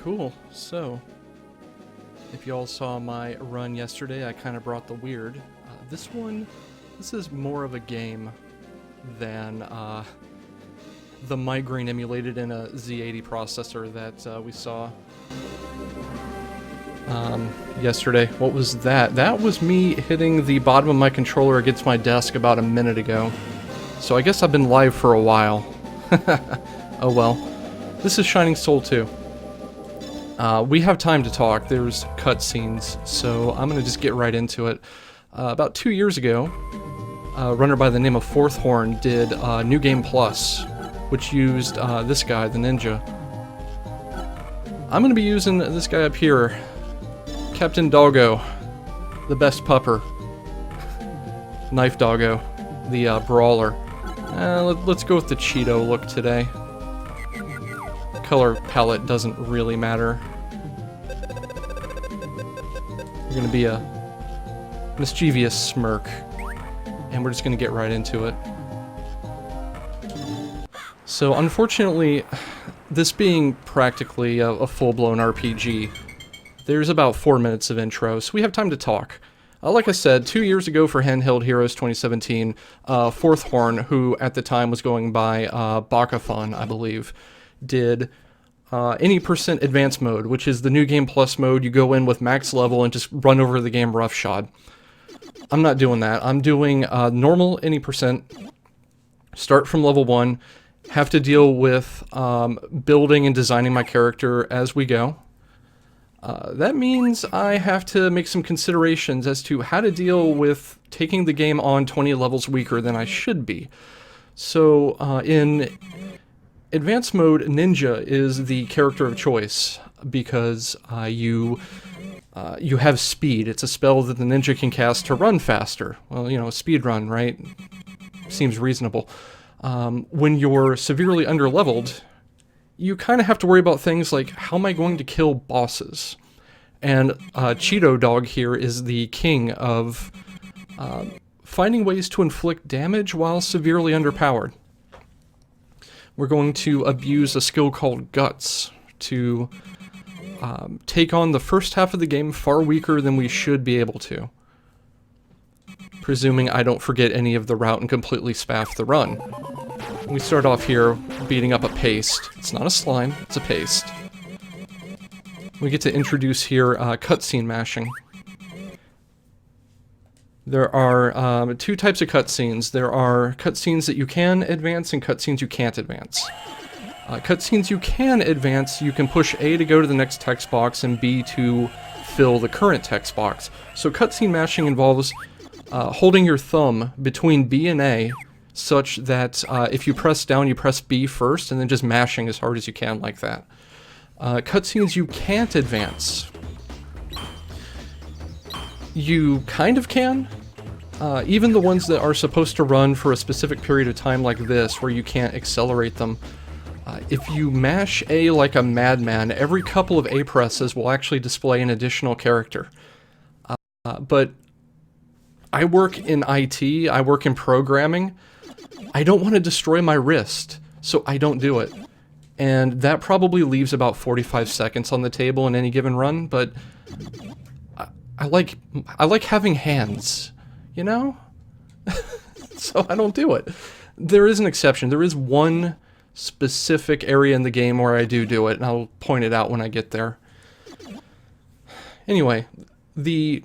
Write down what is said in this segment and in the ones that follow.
Cool. So, if y'all saw my run yesterday, I kind of brought the weird. This is more of a game than the migraine emulated in a Z80 processor that we saw yesterday. What was that? That was me hitting the bottom of my controller against my desk about a minute ago. So I guess I've been live for a while. Oh well. This is Shining Soul 2. We have time to talk. There's cutscenes, so I'm gonna just get right into it. About 2 years ago, a runner by the name of Fourth Horn did New Game Plus, which used this guy, the ninja. I'm gonna be using this guy up here, Captain Doggo, the best pupper. Knife Doggo, the brawler. Let's go with the Cheeto look today. Color palette doesn't really matter. You're gonna be a mischievous smirk, and we're just gonna get right into it. So unfortunately, this being practically a full-blown RPG, there's about 4 minutes of intro, so we have time to talk. Like I said, 2 years ago for Handheld Heroes 2017, Fourth Horn, who at the time was going by Bakafon, I believe, did any % advanced mode, which is the New Game Plus mode. You go in with max level and just run over the game roughshod. I'm not doing that. I'm doing normal any %, start from level 1, have to deal with building and designing my character as we go. That means I have to make some considerations as to how to deal with taking the game on 20 levels weaker than I should be. So in Advanced mode, Ninja is the character of choice because you have speed. It's a spell that the ninja can cast to run faster. Well, you know, speed run, right? Seems reasonable. When you're severely underleveled, you kind of have to worry about things like, how am I going to kill bosses? And Cheeto Dog here is the king of finding ways to inflict damage while severely underpowered. We're going to abuse a skill called Guts to take on the first half of the game far weaker than we should be able to. Presuming I don't forget any of the route and completely spaff the run. We start off here beating up a paste. It's not a slime, it's a paste. We get to introduce here cutscene mashing. There are 2 types of cutscenes. There are cutscenes that you can advance and cutscenes you can't advance. Cutscenes you can advance, you can push A to go to the next text box and B to fill the current text box. So cutscene mashing involves holding your thumb between B and A such that if you press down, you press B first and then just mashing as hard as you can like that. Cutscenes you can't advance. You kind of can. Even the ones that are supposed to run for a specific period of time like this, where you can't accelerate them, if you mash A like a madman, every couple of A presses will actually display an additional character. But I work in IT, I work in programming, I don't want to destroy my wrist, so I don't do it. And that probably leaves about 45 seconds on the table in any given run, but I like having hands, you know? So I don't do it. There is an exception. There is one specific area in the game where I do it, and I'll point it out when I get there. Anyway, the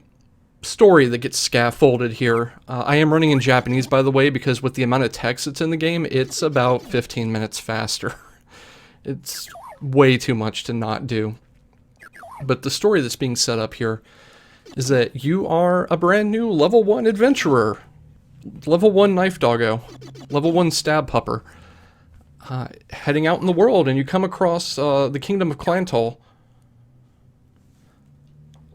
story that gets scaffolded here, I am running in Japanese, by the way, because with the amount of text that's in the game, it's about 15 minutes faster. It's way too much to not do. But the story that's being set up here is that you are a brand new level 1 adventurer, level 1 knife doggo, level 1 stab pupper, heading out in the world, and you come across the kingdom of Clantol,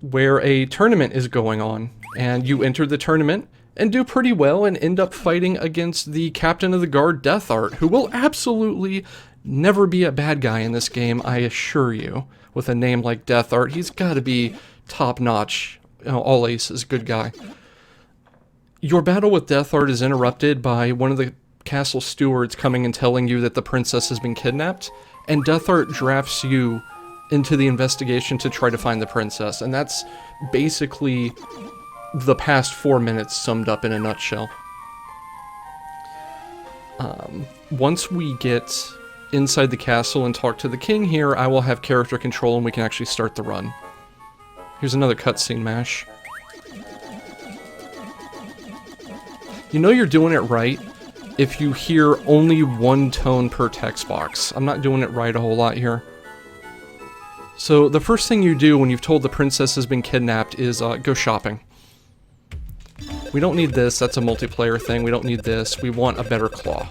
where a tournament is going on, and you enter the tournament and do pretty well and end up fighting against the captain of the guard, Death Art, who will absolutely never be a bad guy in this game, I assure you. With a name like Death Art, he's got to be top-notch. You know, all aces, good guy. Your battle with Death Art is interrupted by one of the castle stewards coming and telling you that the princess has been kidnapped, and Death Art drafts you into the investigation to try to find the princess, and that's basically the past 4 minutes summed up in a nutshell. Once we get inside the castle and talk to the king here, I will have character control and we can actually start the run. Here's another cutscene mash. You know you're doing it right if you hear only one tone per text box. I'm not doing it right a whole lot here. So the first thing you do when you've told the princess has been kidnapped is go shopping. We don't need this, that's a multiplayer thing. We don't need this, we want a better claw.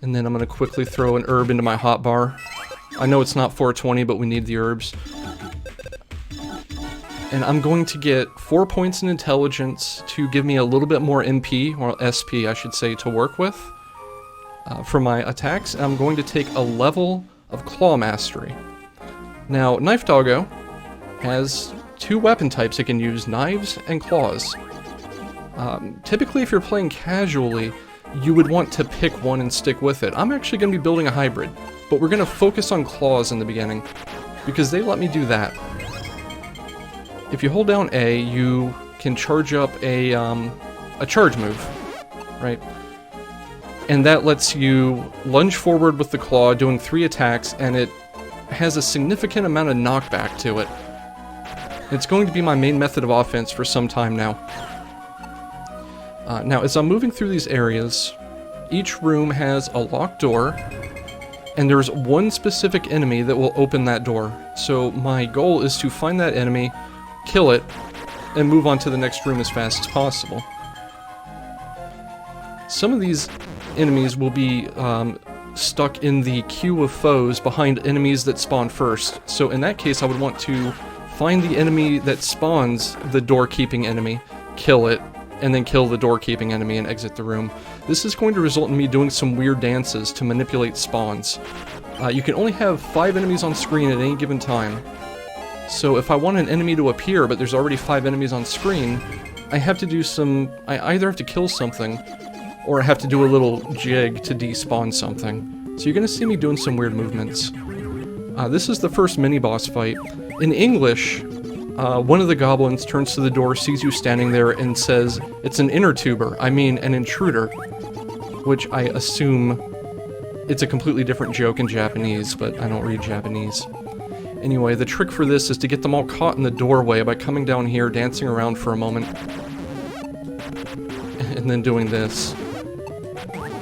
And then I'm going to quickly throw an herb into my hotbar. I know it's not 420, but we need the herbs. And I'm going to get 4 points in intelligence to give me a little bit more MP, or SP I should say, to work with for my attacks. And I'm going to take a level of claw mastery. Now, Knife Doggo has 2 weapon types it can use, knives and claws. Typically, if you're playing casually, you would want to pick one and stick with it. I'm actually going to be building a hybrid, but we're going to focus on claws in the beginning, because they let me do that. If you hold down A, you can charge up a charge move, right? And that lets you lunge forward with the claw, doing 3 attacks, and it has a significant amount of knockback to it. It's going to be my main method of offense for some time now. Now, as I'm moving through these areas, each room has a locked door, and there's one specific enemy that will open that door. So my goal is to find that enemy, kill it, and move on to the next room as fast as possible. Some of these enemies will be stuck in the queue of foes behind enemies that spawn first. So in that case, I would want to find the enemy that spawns the door-keeping enemy, kill it, and then kill the door-keeping enemy and exit the room. This is going to result in me doing some weird dances to manipulate spawns. You can only have 5 enemies on screen at any given time. So if I want an enemy to appear, but there's already 5 enemies on screen, I have to do some... I either have to kill something, or I have to do a little jig to despawn something. So you're going to see me doing some weird movements. This is the first mini-boss fight. In English, one of the goblins turns to the door, sees you standing there, and says, "It's an inner tuber, I mean an intruder," which I assume it's a completely different joke in Japanese, but I don't read Japanese. Anyway, the trick for this is to get them all caught in the doorway by coming down here, dancing around for a moment, and then doing this.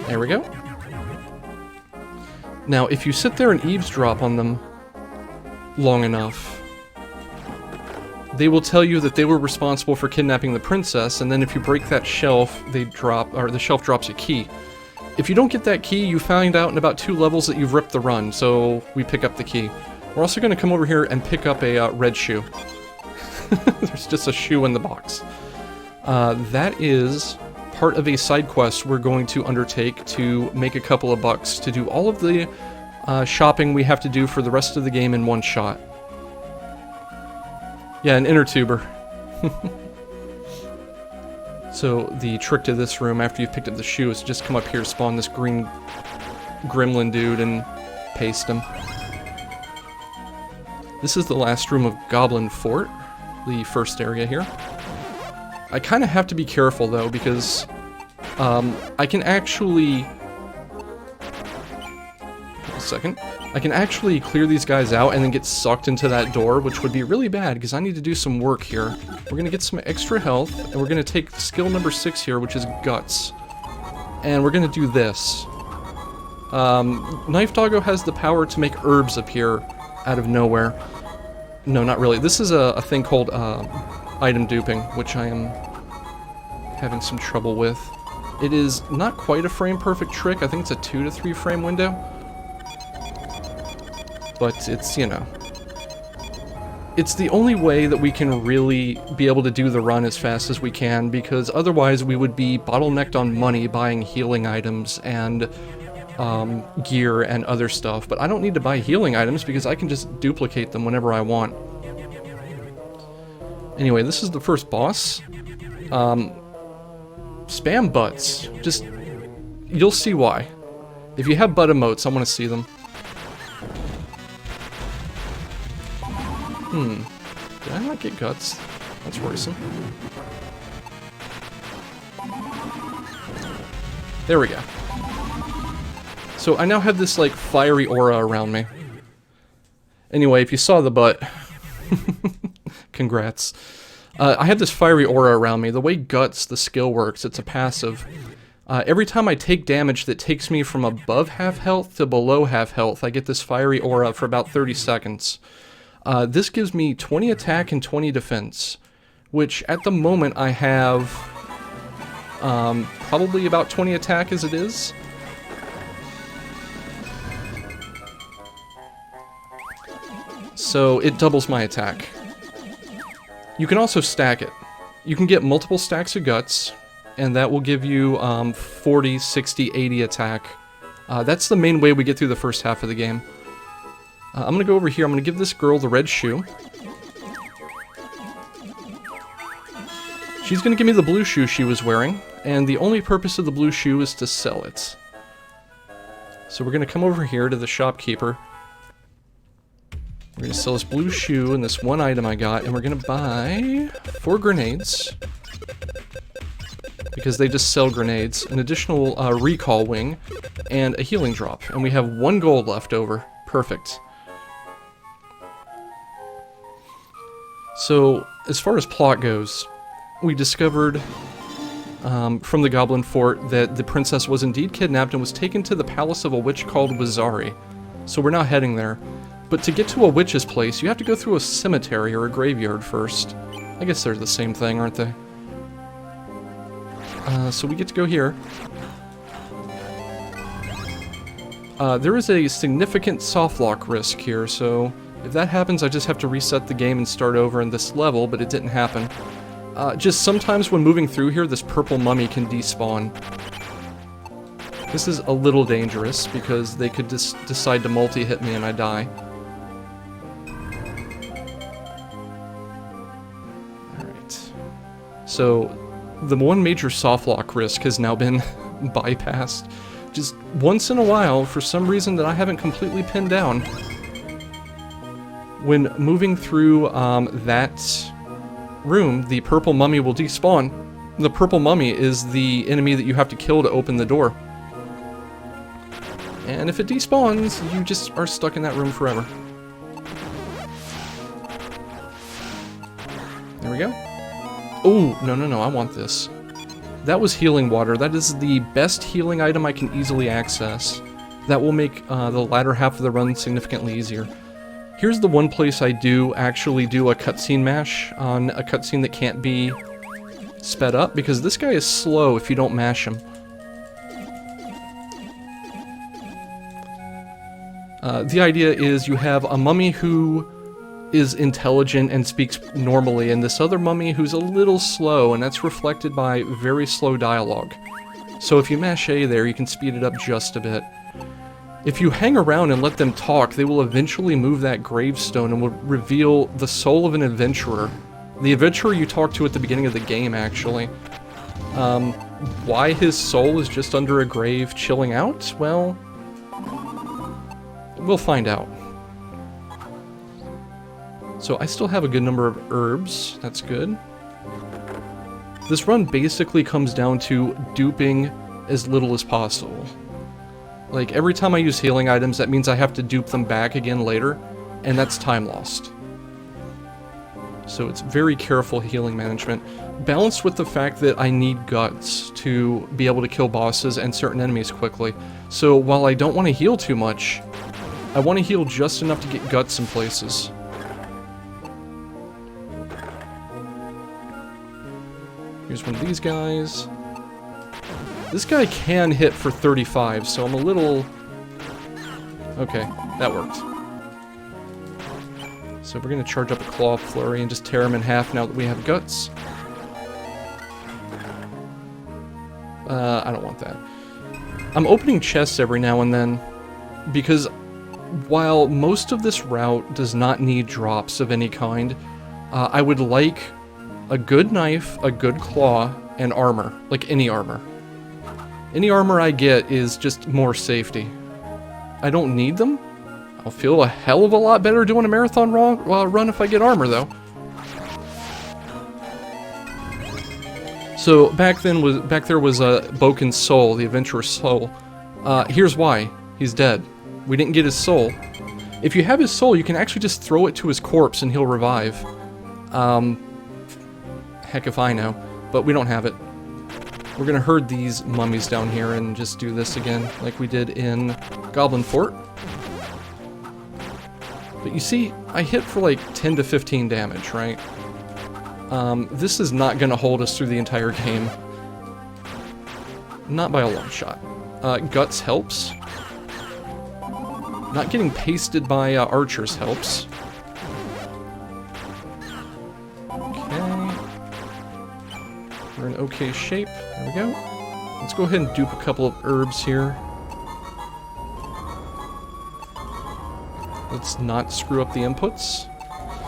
There we go. Now, if you sit there and eavesdrop on them long enough, they will tell you that they were responsible for kidnapping the princess, and then if you break that shelf, they drop, or the shelf drops a key. If you don't get that key, you find out in about 2 levels that you've ripped the run, so we pick up the key. We're also going to come over here and pick up a red shoe. There's just a shoe in the box. That is part of a side quest we're going to undertake to make a couple of bucks, to do all of the shopping we have to do for the rest of the game in one shot. Yeah, an inner tuber. So the trick to this room, after you've picked up the shoe, is to just come up here, spawn this green gremlin dude, and paste him. This is the last room of Goblin Fort, the first area here. I kind of have to be careful, though, because I can actually... a second. I can actually clear these guys out and then get sucked into that door, which would be really bad, because I need to do some work here. We're going to get some extra health, and we're going to take skill number 6 here, which is Guts. And we're going to do this. Knife Doggo has the power to make herbs appear out of nowhere. No, not really. This is a thing called item duping, which I am having some trouble with. It is not quite a frame-perfect trick. I think it's a 2 to 3 frame window. But it's, you know, it's the only way that we can really be able to do the run as fast as we can, because otherwise we would be bottlenecked on money buying healing items and gear and other stuff. But I don't need to buy healing items because I can just duplicate them whenever I want. Anyway, this is the first boss. Spam butts. Just, you'll see why. If you have butt emotes, I want to see them. Did I not get guts? That's worrisome. There we go. So I now have this, like, fiery aura around me. Anyway, if you saw the butt... Congrats. I have this fiery aura around me. The way Guts, the skill, works, it's a passive. Every time I take damage that takes me from above half health to below half health, I get this fiery aura for about 30 seconds. This gives me 20 attack and 20 defense, which at the moment I have probably about 20 attack as it is. So it doubles my attack. You can also stack it. You can get multiple stacks of guts, and that will give you 40, 60, 80 attack. That's the main way we get through the first half of the game. I'm gonna go over here. I'm gonna give this girl the red shoe. She's gonna give me the blue shoe she was wearing, and the only purpose of the blue shoe is to sell it. So we're gonna come over here to the shopkeeper. We're gonna sell this blue shoe and this one item I got, and we're gonna buy 4 grenades. Because they just sell grenades, an additional recall wing, and a healing drop. And we have 1 gold left over. Perfect. So, as far as plot goes, we discovered from the Goblin Fort that the princess was indeed kidnapped and was taken to the palace of a witch called Wizari. So we're now heading there. But to get to a witch's place, you have to go through a cemetery or a graveyard first. I guess they're the same thing, aren't they? So we get to go here. There is a significant softlock risk here, so if that happens, I just have to reset the game and start over in this level, but it didn't happen. Just sometimes when moving through here, this purple mummy can despawn. This is a little dangerous, because they could decide to multi-hit me and I die. Alright. So, the one major softlock risk has now been bypassed. Just once in a while, for some reason that I haven't completely pinned down, when moving through that room, the purple mummy will despawn. The purple mummy is the enemy that you have to kill to open the door. And if it despawns, you just are stuck in that room forever. There we go. Oh, no, I want this. That was healing water. That is the best healing item I can easily access. That will make the latter half of the run significantly easier. Here's the one place I do actually do a cutscene mash on a cutscene that can't be sped up, because this guy is slow if you don't mash him. The idea is you have a mummy who is intelligent and speaks normally, and this other mummy who's a little slow, and that's reflected by very slow dialogue. So if you mash A there, you can speed it up just a bit. If you hang around and let them talk, they will eventually move that gravestone and will reveal the soul of an adventurer. The adventurer you talk to at the beginning of the game, actually. Why his soul is just under a grave chilling out? Well, we'll find out. So I still have a good number of herbs. That's good. This run basically comes down to duping as little as possible. Like, every time I use healing items, that means I have to dupe them back again later, and that's time lost. So it's very careful healing management, balanced with the fact that I need guts to be able to kill bosses and certain enemies quickly. So while I don't want to heal too much, I want to heal just enough to get guts in places. Here's one of these guys. This guy can hit for 35, so I'm a little... Okay, that worked. So we're going to charge up a Claw Flurry and just tear him in half now that we have guts. I don't want that. I'm opening chests every now and then, because while most of this route does not need drops of any kind, I would like a good knife, a good claw, and armor. Like any armor. Any armor I get is just more safety. I don't need them. I'll feel a hell of a lot better doing a marathon run if I get armor, though. So back there was Boken's soul, the adventurer's soul. Here's why. He's dead. We didn't get his soul. If you have his soul, you can actually just throw it to his corpse and he'll revive. Heck if I know. But we don't have it. We're gonna herd these mummies down here and just do this again, like we did in Goblin Fort. But you see, I hit for like 10 to 15 damage, right? This is not gonna hold us through the entire game. Not by a long shot. Guts helps. Not getting pasted by archers helps. Okay. We're in okay shape. There we go. Let's go ahead and dupe a couple of herbs here. Let's not screw up the inputs.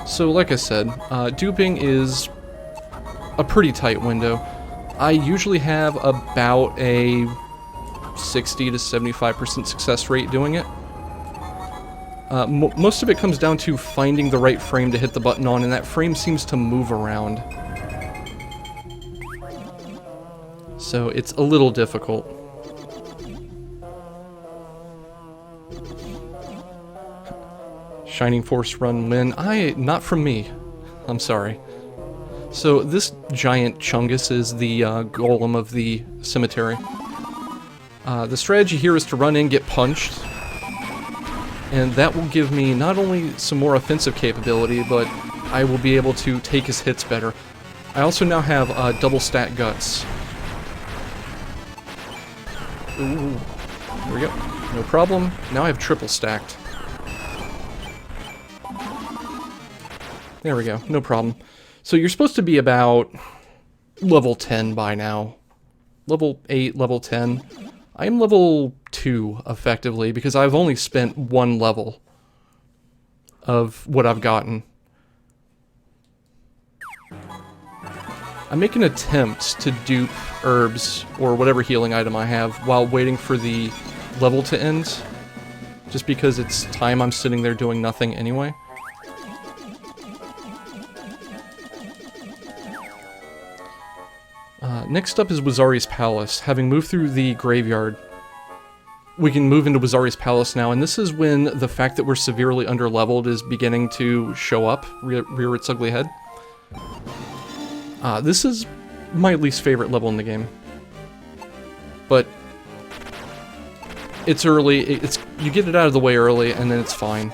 So like I said, duping is a pretty tight window. I usually have about a 60 to 75% success rate doing it. Most of it comes down to finding the right frame to hit the button on, and that frame seems to move around. So it's a little difficult. Shining Force run win. Not from me. I'm sorry. So this giant chungus is the golem of the cemetery. The strategy here is to run in, get punched, and that will give me not only some more offensive capability, but I will be able to take his hits better. I also now have double stack guts. Ooh, there we go. No problem. Now I have triple stacked. There we go. No problem. So you're supposed to be about level 10 by now. Level 8, level 10. I'm level 2, effectively, because I've only spent one level of what I've gotten. I make an attempt to dupe herbs, or whatever healing item I have, while waiting for the level to end, just because it's time I'm sitting there doing nothing anyway. Next up is Wazari's Palace. Having moved through the graveyard, we can move into Wazari's Palace now, and this is when the fact that we're severely underleveled is beginning to show up, rear its ugly head. This is my least favorite level in the game. But it's early, you get it out of the way early, and then it's fine.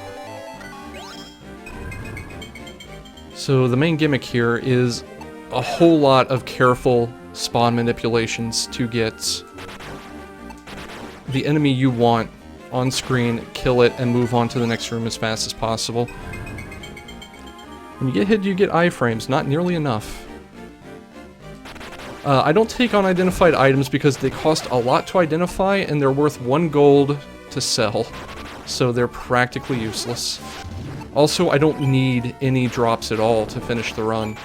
So the main gimmick here is a whole lot of careful spawn manipulations to get the enemy you want on screen, kill it, and move on to the next room as fast as possible. When you get hit, you get iframes. Not nearly enough. I don't take unidentified items because they cost a lot to identify, and they're worth 1 gold to sell. So they're practically useless. Also, I don't need any drops at all to finish the run.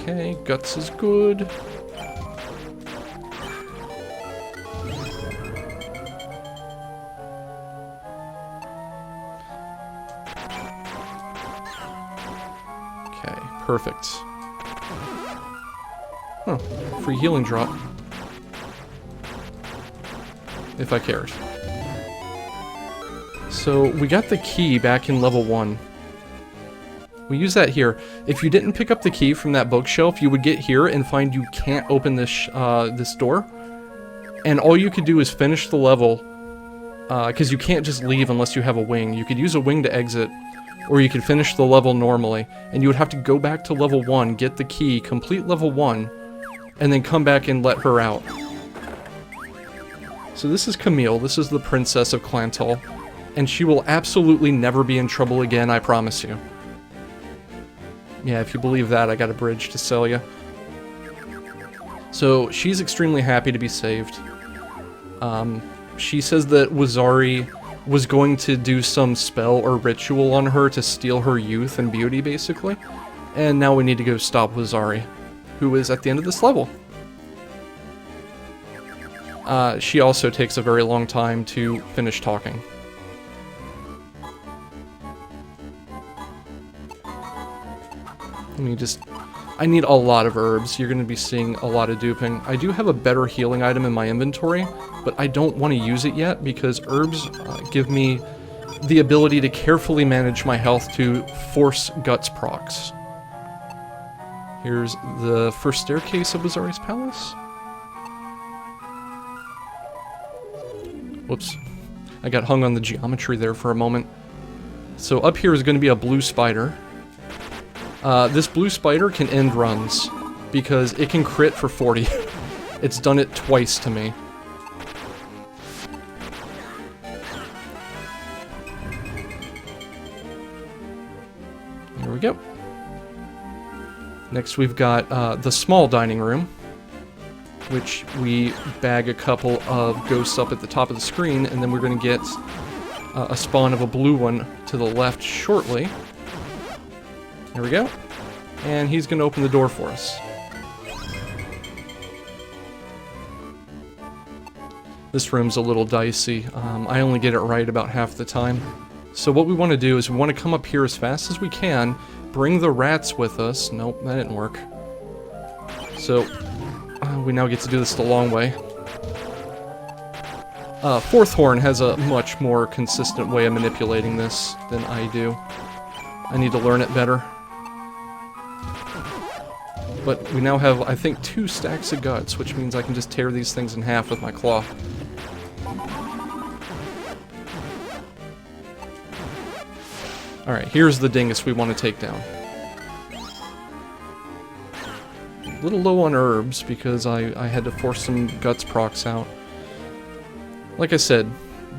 Okay, guts is good. Okay, perfect. Huh, free healing drop. If I cared. So, we got the key back in level 1. We use that here. If you didn't pick up the key from that bookshelf, you would get here and find you can't open this this door. And all you could do is finish the level, because you can't just leave unless you have a wing. You could use a wing to exit, or you could finish the level normally. And you would have to go back to level 1, get the key, complete level 1, and then come back and let her out. So this is Camille. This is the princess of Clantal. And she will absolutely never be in trouble again, I promise you. Yeah, if you believe that, I got a bridge to sell you. So, she's extremely happy to be saved. She says that Wazari was going to do some spell or ritual on her to steal her youth and beauty, basically. And now we need to go stop Wazari, who is at the end of this level. she also takes a very long time to finish talking. Let me just... I need a lot of herbs. You're going to be seeing a lot of duping. I do have a better healing item in my inventory, but I don't want to use it yet because herbs give me the ability to carefully manage my health to force guts procs. Here's the first staircase of Wazari's Palace. Whoops. I got hung on the geometry there for a moment. So up here is going to be a blue spider. This blue spider can end runs because it can crit for 40. It's done it twice to me. Here we go. Next we've got the small dining room, which we bag a couple of ghosts up at the top of the screen, and then we're going to get a spawn of a blue one to the left shortly. There we go. And he's going to open the door for us. This room's a little dicey. I only get it right about half the time. So what we want to do is we want to come up here as fast as we can, bring the rats with us. Nope, that didn't work. So we now get to do this the long way. Fourth Horn has a much more consistent way of manipulating this than I do. I need to learn it better. But we now have, I think, 2 stacks of guts, which means I can just tear these things in half with my claw. Alright, here's the dingus we want to take down. A little low on herbs because I had to force some guts procs out. Like I said,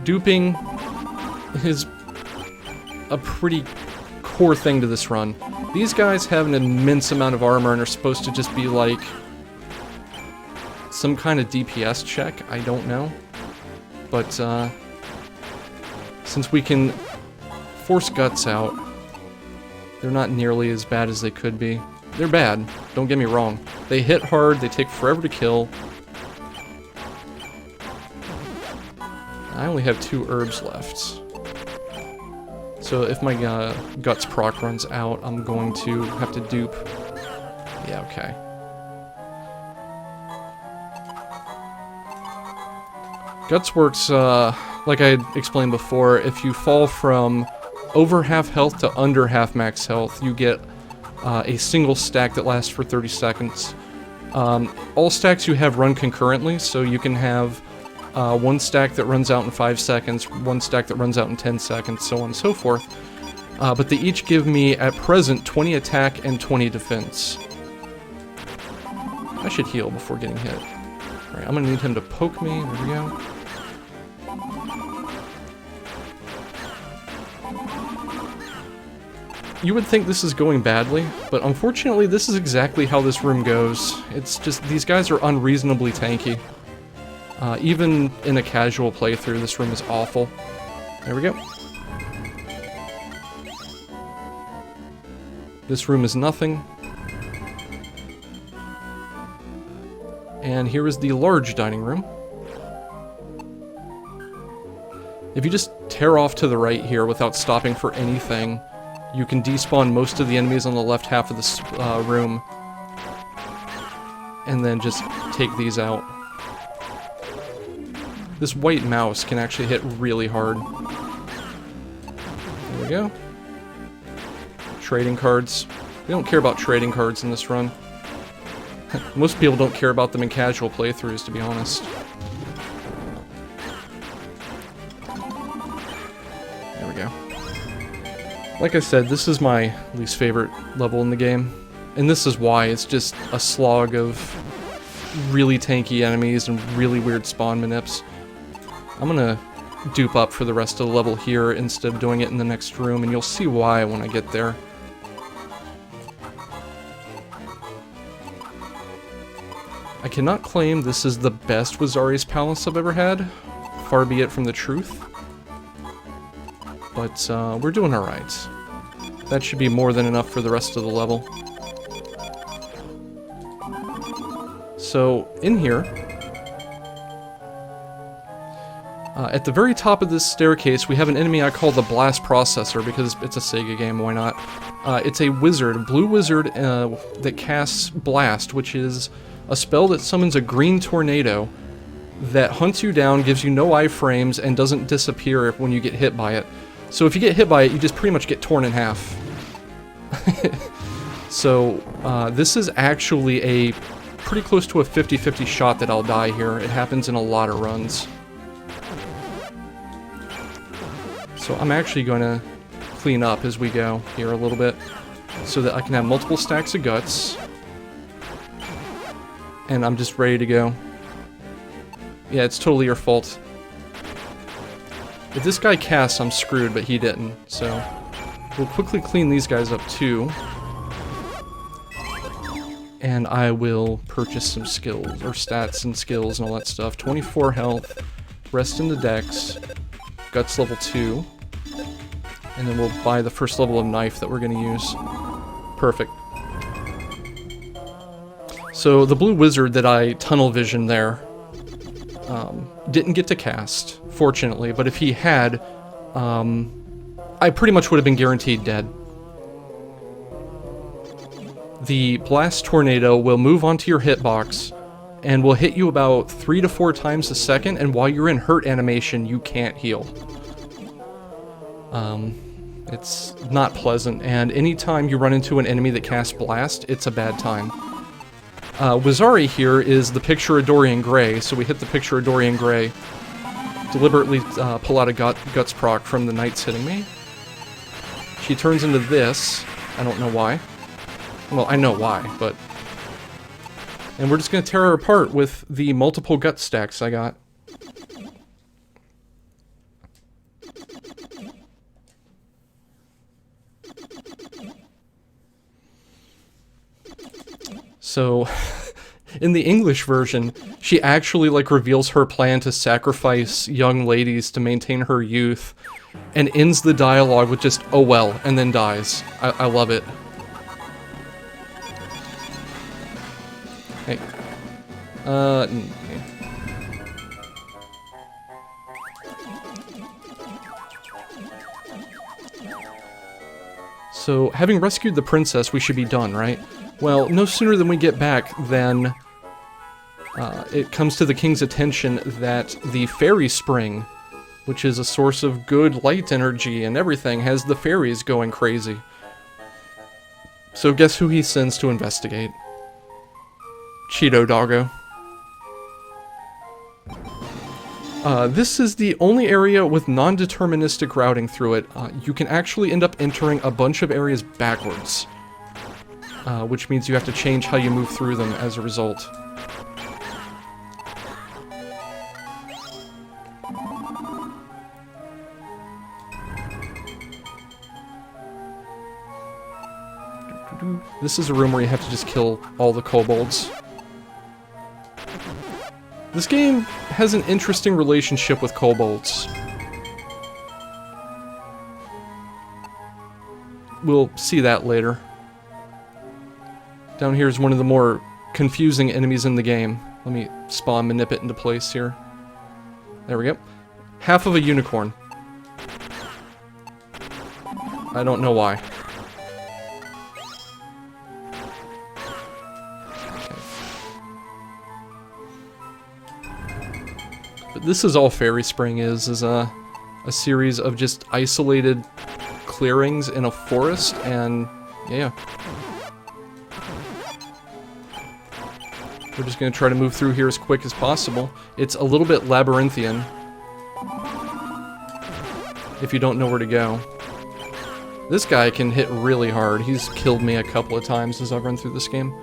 duping is a pretty core thing to this run. These guys have an immense amount of armor and are supposed to just be like some kind of DPS check. I don't know. But since we can force guts out, they're not nearly as bad as they could be. They're bad, don't get me wrong. They hit hard, they take forever to kill. I only have 2 herbs left. So if my guts proc runs out, I'm going to have to dupe. Yeah, okay. Guts works, like I explained before, if you fall from over half health to under half max health, you get a single stack that lasts for 30 seconds. All stacks you have run concurrently, so you can have 1 stack that runs out in 5 seconds, 1 stack that runs out in 10 seconds, so on and so forth. But they each give me, at present, 20 attack and 20 defense. I should heal before getting hit. Alright, I'm gonna need him to poke me. There we go. You would think this is going badly, but unfortunately this is exactly how this room goes. It's just, these guys are unreasonably tanky. Even in a casual playthrough, this room is awful. There we go. This room is nothing. And here is the large dining room. If you just tear off to the right here without stopping for anything, you can despawn most of the enemies on the left half of this room. And then just take these out. This white mouse can actually hit really hard. There we go. Trading cards. We don't care about trading cards in this run. Most people don't care about them in casual playthroughs, to be honest. There we go. Like I said, this is my least favorite level in the game. And this is why. It's just a slog of really tanky enemies and really weird spawn manips. I'm gonna dupe up for the rest of the level here instead of doing it in the next room, and you'll see why when I get there. I cannot claim this is the best Wazari's Palace I've ever had. Far be it from the truth. But we're doing alright. That should be more than enough for the rest of the level. So, in here, At the very top of this staircase, we have an enemy I call the Blast Processor, because it's a Sega game, why not? It's a wizard, a blue wizard that casts Blast, which is a spell that summons a green tornado that hunts you down, gives you no iframes, and doesn't disappear when you get hit by it. So if you get hit by it, you just pretty much get torn in half. So this is actually a pretty close to a 50-50 shot that I'll die here. It happens in a lot of runs. So I'm actually going to clean up as we go here a little bit so that I can have multiple stacks of guts. And I'm just ready to go. Yeah, it's totally your fault. If this guy casts, I'm screwed, but he didn't. So we'll quickly clean these guys up too. And I will purchase some skills, or stats and skills and all that stuff. 24 health, rest in the dex, guts level 2. And then we'll buy the first level of knife that we're going to use. Perfect. So the blue wizard that I tunnel visioned there didn't get to cast, fortunately, but if he had, I pretty much would have been guaranteed dead. The Blast Tornado will move onto your hitbox and will hit you about 3 to 4 times a second, and while you're in hurt animation, you can't heal. It's not pleasant, and anytime you run into an enemy that casts Blast, it's a bad time. Wizari here is the Picture of Dorian Gray, so we hit the Picture of Dorian Gray. Deliberately pull out a Guts proc from the knights hitting me. She turns into this. I don't know why. Well, I know why, but... And we're just going to tear her apart with the multiple gut stacks I got. So, in the English version, she actually, like, reveals her plan to sacrifice young ladies to maintain her youth, and ends the dialogue with just, oh well, and then dies. I love it. Hey. So, having rescued the princess, we should be done, right? Well, no sooner than we get back than it comes to the king's attention that the fairy spring, which is a source of good light energy and everything, has the fairies going crazy. So guess who he sends to investigate? Cheeto Doggo. This is the only area with non-deterministic routing through it. You can actually end up entering a bunch of areas backwards, which means you have to change how you move through them as a result. This is a room where you have to just kill all the kobolds. This game has an interesting relationship with kobolds. We'll see that later. Down here is one of the more confusing enemies in the game. Let me spawn manip it into place here. There we go. Half of a unicorn. I don't know why. But this is all Fairy Spring is a series of just isolated clearings in a forest, and yeah. We're just going to try to move through here as quick as possible. It's a little bit labyrinthian, if you don't know where to go. This guy can hit really hard. He's killed me a couple of times as I've run through this game.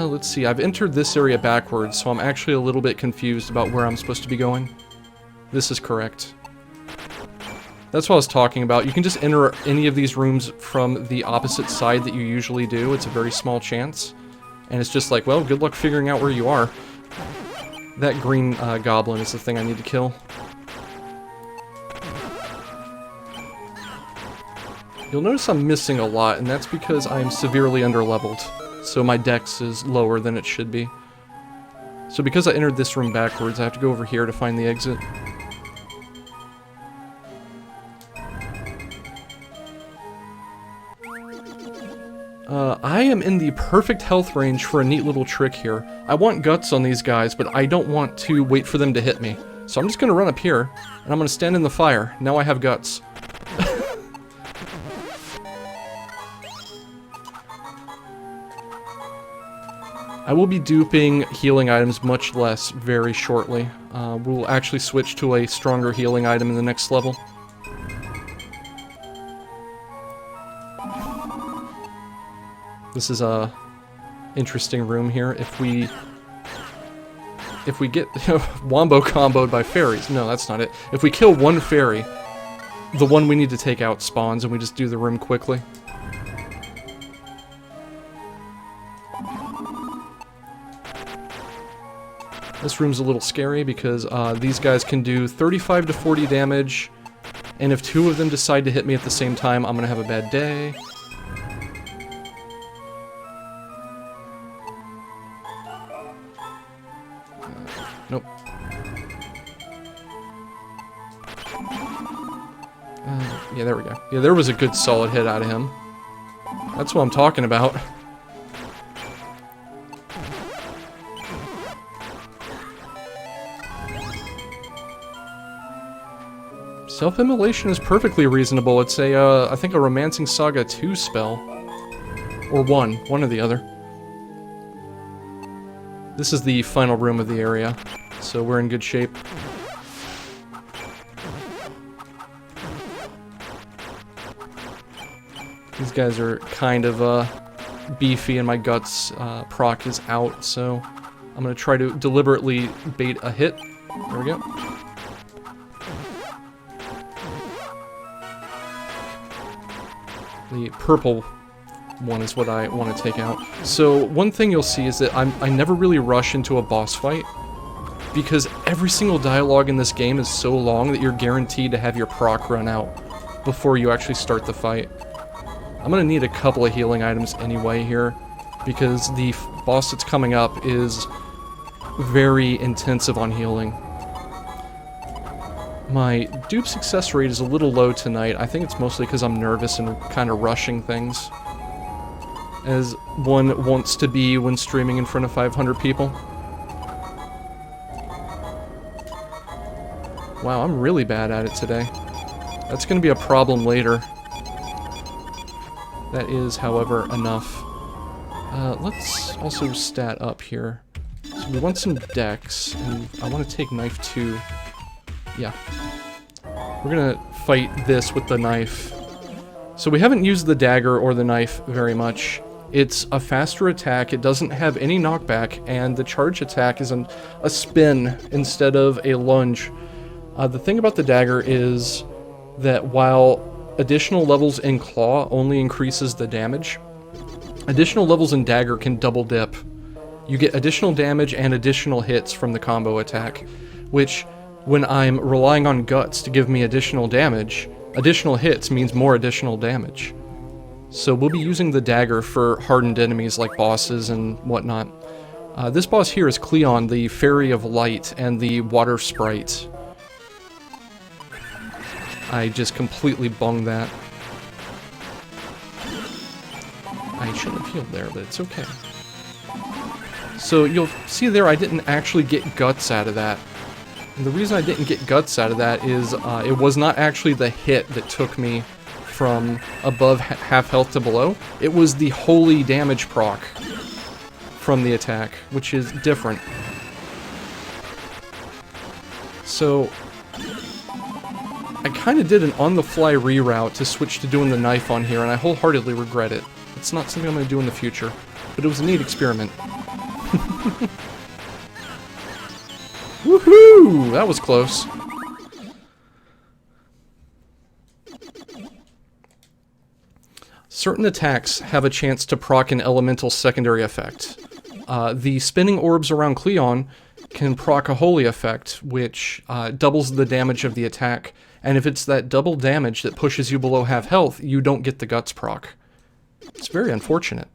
Let's see, I've entered this area backwards, so I'm actually a little bit confused about where I'm supposed to be going. This is correct. That's what I was talking about. You can just enter any of these rooms from the opposite side that you usually do. It's a very small chance. And it's just like, well, good luck figuring out where you are. That green goblin is the thing I need to kill. You'll notice I'm missing a lot, and that's because I'm severely underleveled. So my dex is lower than it should be. So because I entered this room backwards, I have to go over here to find the exit. I am in the perfect health range for a neat little trick here. I want guts on these guys, but I don't want to wait for them to hit me. So I'm just going to run up here, and I'm going to stand in the fire. Now I have guts. I will be duping healing items much less very shortly. We'll actually switch to a stronger healing item in the next level. This is a interesting room here. If we get wombo comboed by fairies, no, that's not it. If we kill one fairy, the one we need to take out spawns, and we just do the room quickly. This room's a little scary because these guys can do 35 to 40 damage, and if two of them decide to hit me at the same time, I'm gonna have a bad day. Nope. Yeah, there we go. Yeah, there was a good solid hit out of him. That's what I'm talking about. Self-immolation is perfectly reasonable. It's a, I think a Romancing Saga 2 spell. Or one or the other. This is the final room of the area, so we're in good shape. These guys are kind of beefy, and my guts proc is out, so I'm going to try to deliberately bait a hit. There we go. The purple one is what I want to take out. So one thing you'll see is that I never really rush into a boss fight, because every single dialogue in this game is so long that you're guaranteed to have your proc run out before you actually start the fight. I'm gonna need a couple of healing items anyway here, because the boss that's coming up is very intensive on healing. My dupe success rate is a little low tonight. I think it's mostly because I'm nervous and kind of rushing things, as one wants to be when streaming in front of 500 people. Wow, I'm really bad at it today. That's going to be a problem later. That is, however, enough. Let's also stat up here. So we want some dex, and I want to take knife 2. Yeah. We're gonna fight this with the knife. So we haven't used the dagger or the knife very much. It's a faster attack, it doesn't have any knockback, and the charge attack is a spin instead of a lunge. The thing about the dagger is that while additional levels in claw only increases the damage, additional levels in dagger can double dip. You get additional damage and additional hits from the combo attack, which, when I'm relying on guts to give me additional damage, additional hits means more additional damage. So we'll be using the dagger for hardened enemies like bosses and whatnot. This boss here is Cleon, the Fairy of Light, and the Water Sprite. I just completely bunged that. I should have healed there, but it's okay. So you'll see there I didn't actually get guts out of that. And the reason I didn't get guts out of that is it was not actually the hit that took me from above half health to below. It was the holy damage proc from the attack, which is different. So I kind of did an on-the-fly reroute to switch to doing the knife on here, and I wholeheartedly regret it. It's not something I'm going to do in the future, but it was a neat experiment. Woohoo! That was close. Certain attacks have a chance to proc an elemental secondary effect. The spinning orbs around Cleon can proc a holy effect, which doubles the damage of the attack, and if it's that double damage that pushes you below half health, you don't get the guts proc. It's very unfortunate.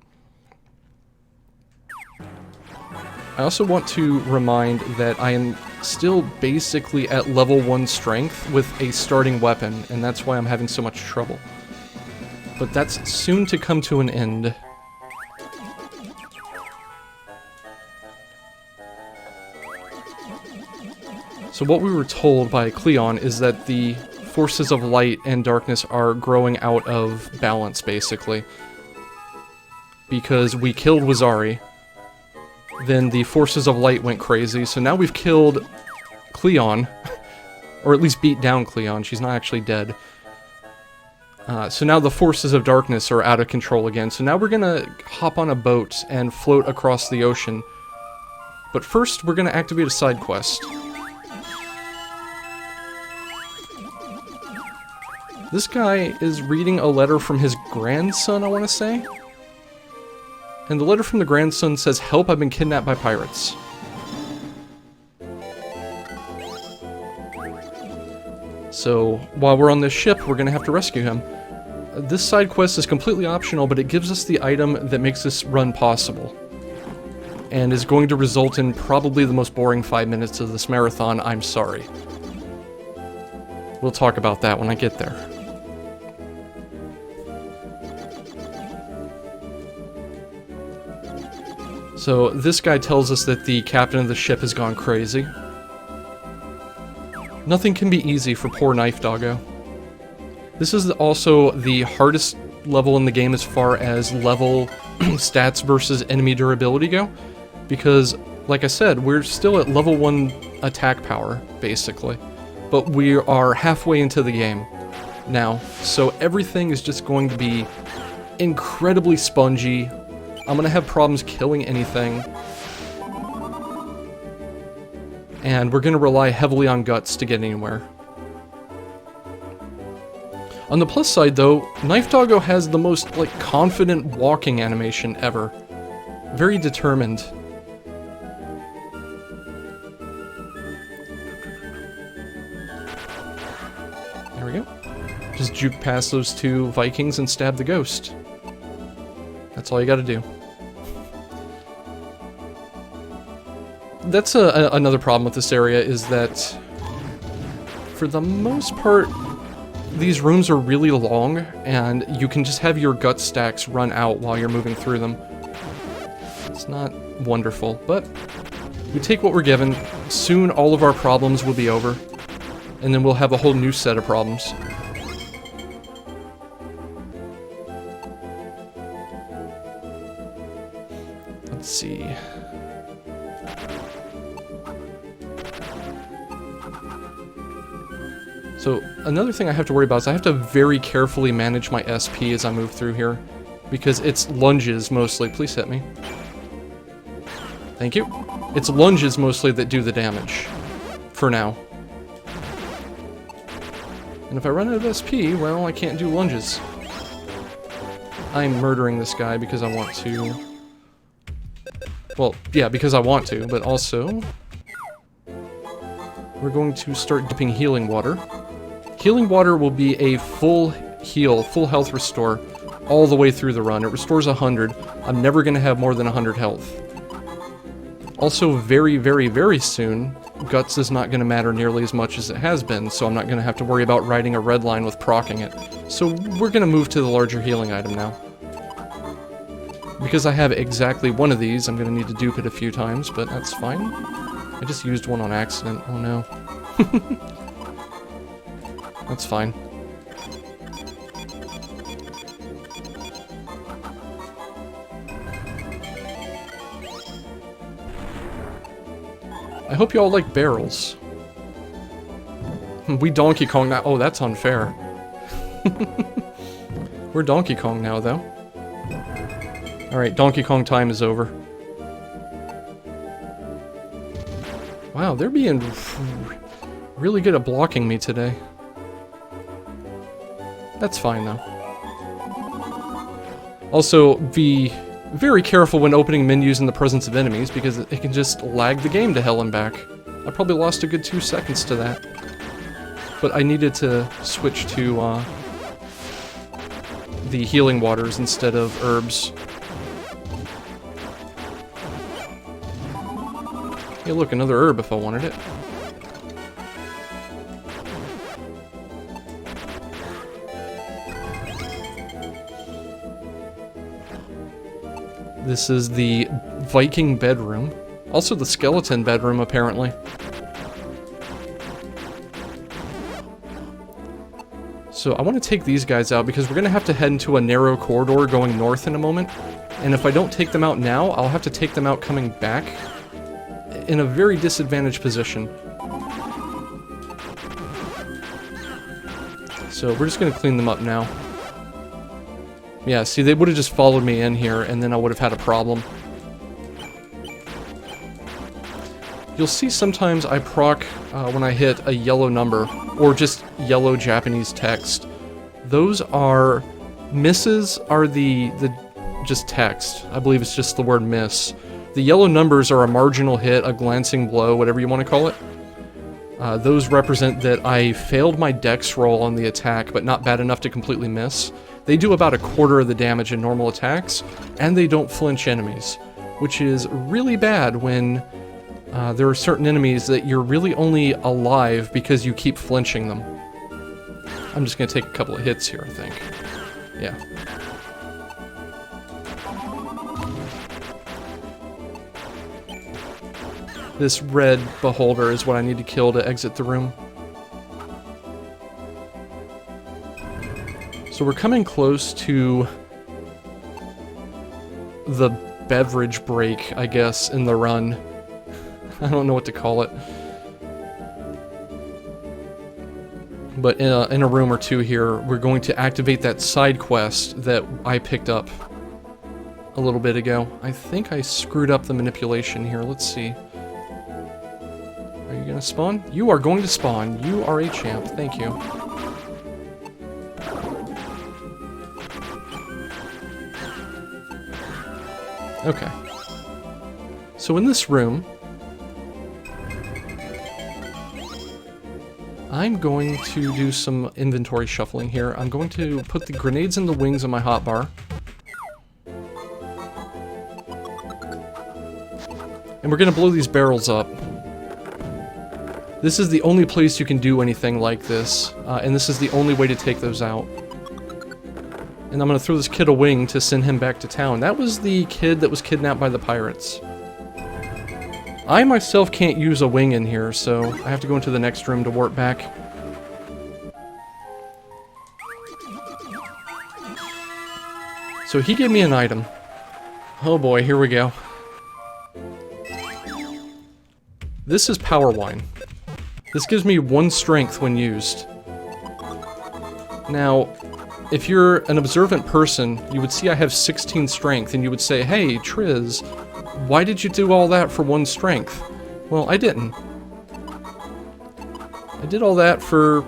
I also want to remind that I am still basically at level 1 strength with a starting weapon, and that's why I'm having so much trouble. But that's soon to come to an end. So what we were told by Cleon is that the forces of light and darkness are growing out of balance, basically. Because we killed Wazari, then the forces of light went crazy, so now we've killed Cleon, or at least beat down Cleon, she's not actually dead. So now the forces of darkness are out of control again, so now we're gonna hop on a boat and float across the ocean. But first, we're gonna activate a side quest. This guy is reading a letter from his grandson, I want to say? And the letter from the grandson says, "Help, I've been kidnapped by pirates." So, while we're on this ship, we're gonna have to rescue him. This side quest is completely optional, but it gives us the item that makes this run possible. And is going to result in probably the most boring 5 minutes of this marathon, I'm sorry. We'll talk about that when I get there. So, this guy tells us that the captain of the ship has gone crazy. Nothing can be easy for poor Knife Doggo. This is also the hardest level in the game as far as level stats versus enemy durability go. Because, like I said, we're still at level 1 attack power, basically. But we are halfway into the game now. So everything is just going to be incredibly spongy. I'm gonna have problems killing anything. And we're gonna rely heavily on guts to get anywhere. On the plus side though, Knife Doggo has the most, like, confident walking animation ever. Very determined. There we go. Just juke past those two Vikings and stab the ghost. That's all you gotta do. That's another problem with this area, is that for the most part, these rooms are really long, and you can just have your gut stacks run out while you're moving through them. It's not wonderful, but we take what we're given. Soon all of our problems will be over, and then we'll have a whole new set of problems. Let's see. So, another thing I have to worry about is I have to very carefully manage my SP as I move through here, because it's lunges mostly. Please hit me. Thank you. It's lunges mostly that do the damage, for now. And if I run out of SP, well, I can't do lunges. I'm murdering this guy because I want to. Well, yeah, because I want to, but also we're going to start dipping healing water. Healing water will be a full heal, full health restore, all the way through the run. It restores 100. I'm never going to have more than 100 health. Also, very, very, very soon, Guts is not going to matter nearly as much as it has been, so I'm not going to have to worry about riding a red line with proccing it. So we're going to move to the larger healing item now. Because I have exactly one of these, I'm going to need to dupe it a few times, but that's fine. I just used one on accident. Oh no. That's fine. I hope you all like barrels. We Donkey Kong now. Oh, that's unfair. We're Donkey Kong now, though. Alright, Donkey Kong time is over. Wow, they're being really good at blocking me today. That's fine, though. Also, be very careful when opening menus in the presence of enemies, because it can just lag the game to hell and back. I probably lost a good 2 seconds to that. But I needed to switch to the healing waters instead of herbs. Hey look, another herb if I wanted it. This is the Viking bedroom. Also the skeleton bedroom, apparently. So I want to take these guys out because we're going to have to head into a narrow corridor going north in a moment. And if I don't take them out now, I'll have to take them out coming back in a very disadvantaged position. So we're just going to clean them up now. Yeah, see, they would have just followed me in here, and then I would have had a problem. You'll see sometimes I proc when I hit a yellow number, or just yellow Japanese text. Those are... misses are the just text. I believe it's just the word miss. The yellow numbers are a marginal hit, a glancing blow, whatever you want to call it. Those represent that I failed my dex roll on the attack, but not bad enough to completely miss. They do about 1/4 of the damage in normal attacks, and they don't flinch enemies, which is really bad when there are certain enemies that you're really only alive because you keep flinching them. I'm just going to take a couple of hits here, I think. Yeah. This red beholder is what I need to kill to exit the room. So we're coming close to the beverage break, I guess, in the run. I don't know what to call it. But in a room or two here, we're going to activate that side quest that I picked up a little bit ago. I think I screwed up the manipulation here. Let's see. Are you gonna spawn? You are going to spawn. You are a champ. Thank you. Okay. So in this room, I'm going to do some inventory shuffling here. I'm going to put the grenades in the wings of my hotbar. And we're going to blow these barrels up. This is the only place you can do anything like this, and this is the only way to take those out. And I'm going to throw this kid a wing to send him back to town. That was the kid that was kidnapped by the pirates. I myself can't use a wing in here, so I have to go into the next room to warp back. So he gave me an item. Oh boy, here we go. This is power wine. This gives me 1 strength when used. Now, if you're an observant person, you would see I have 16 strength, and you would say, hey, Triz, why did you do all that for 1 strength? Well, I didn't. I did all that for,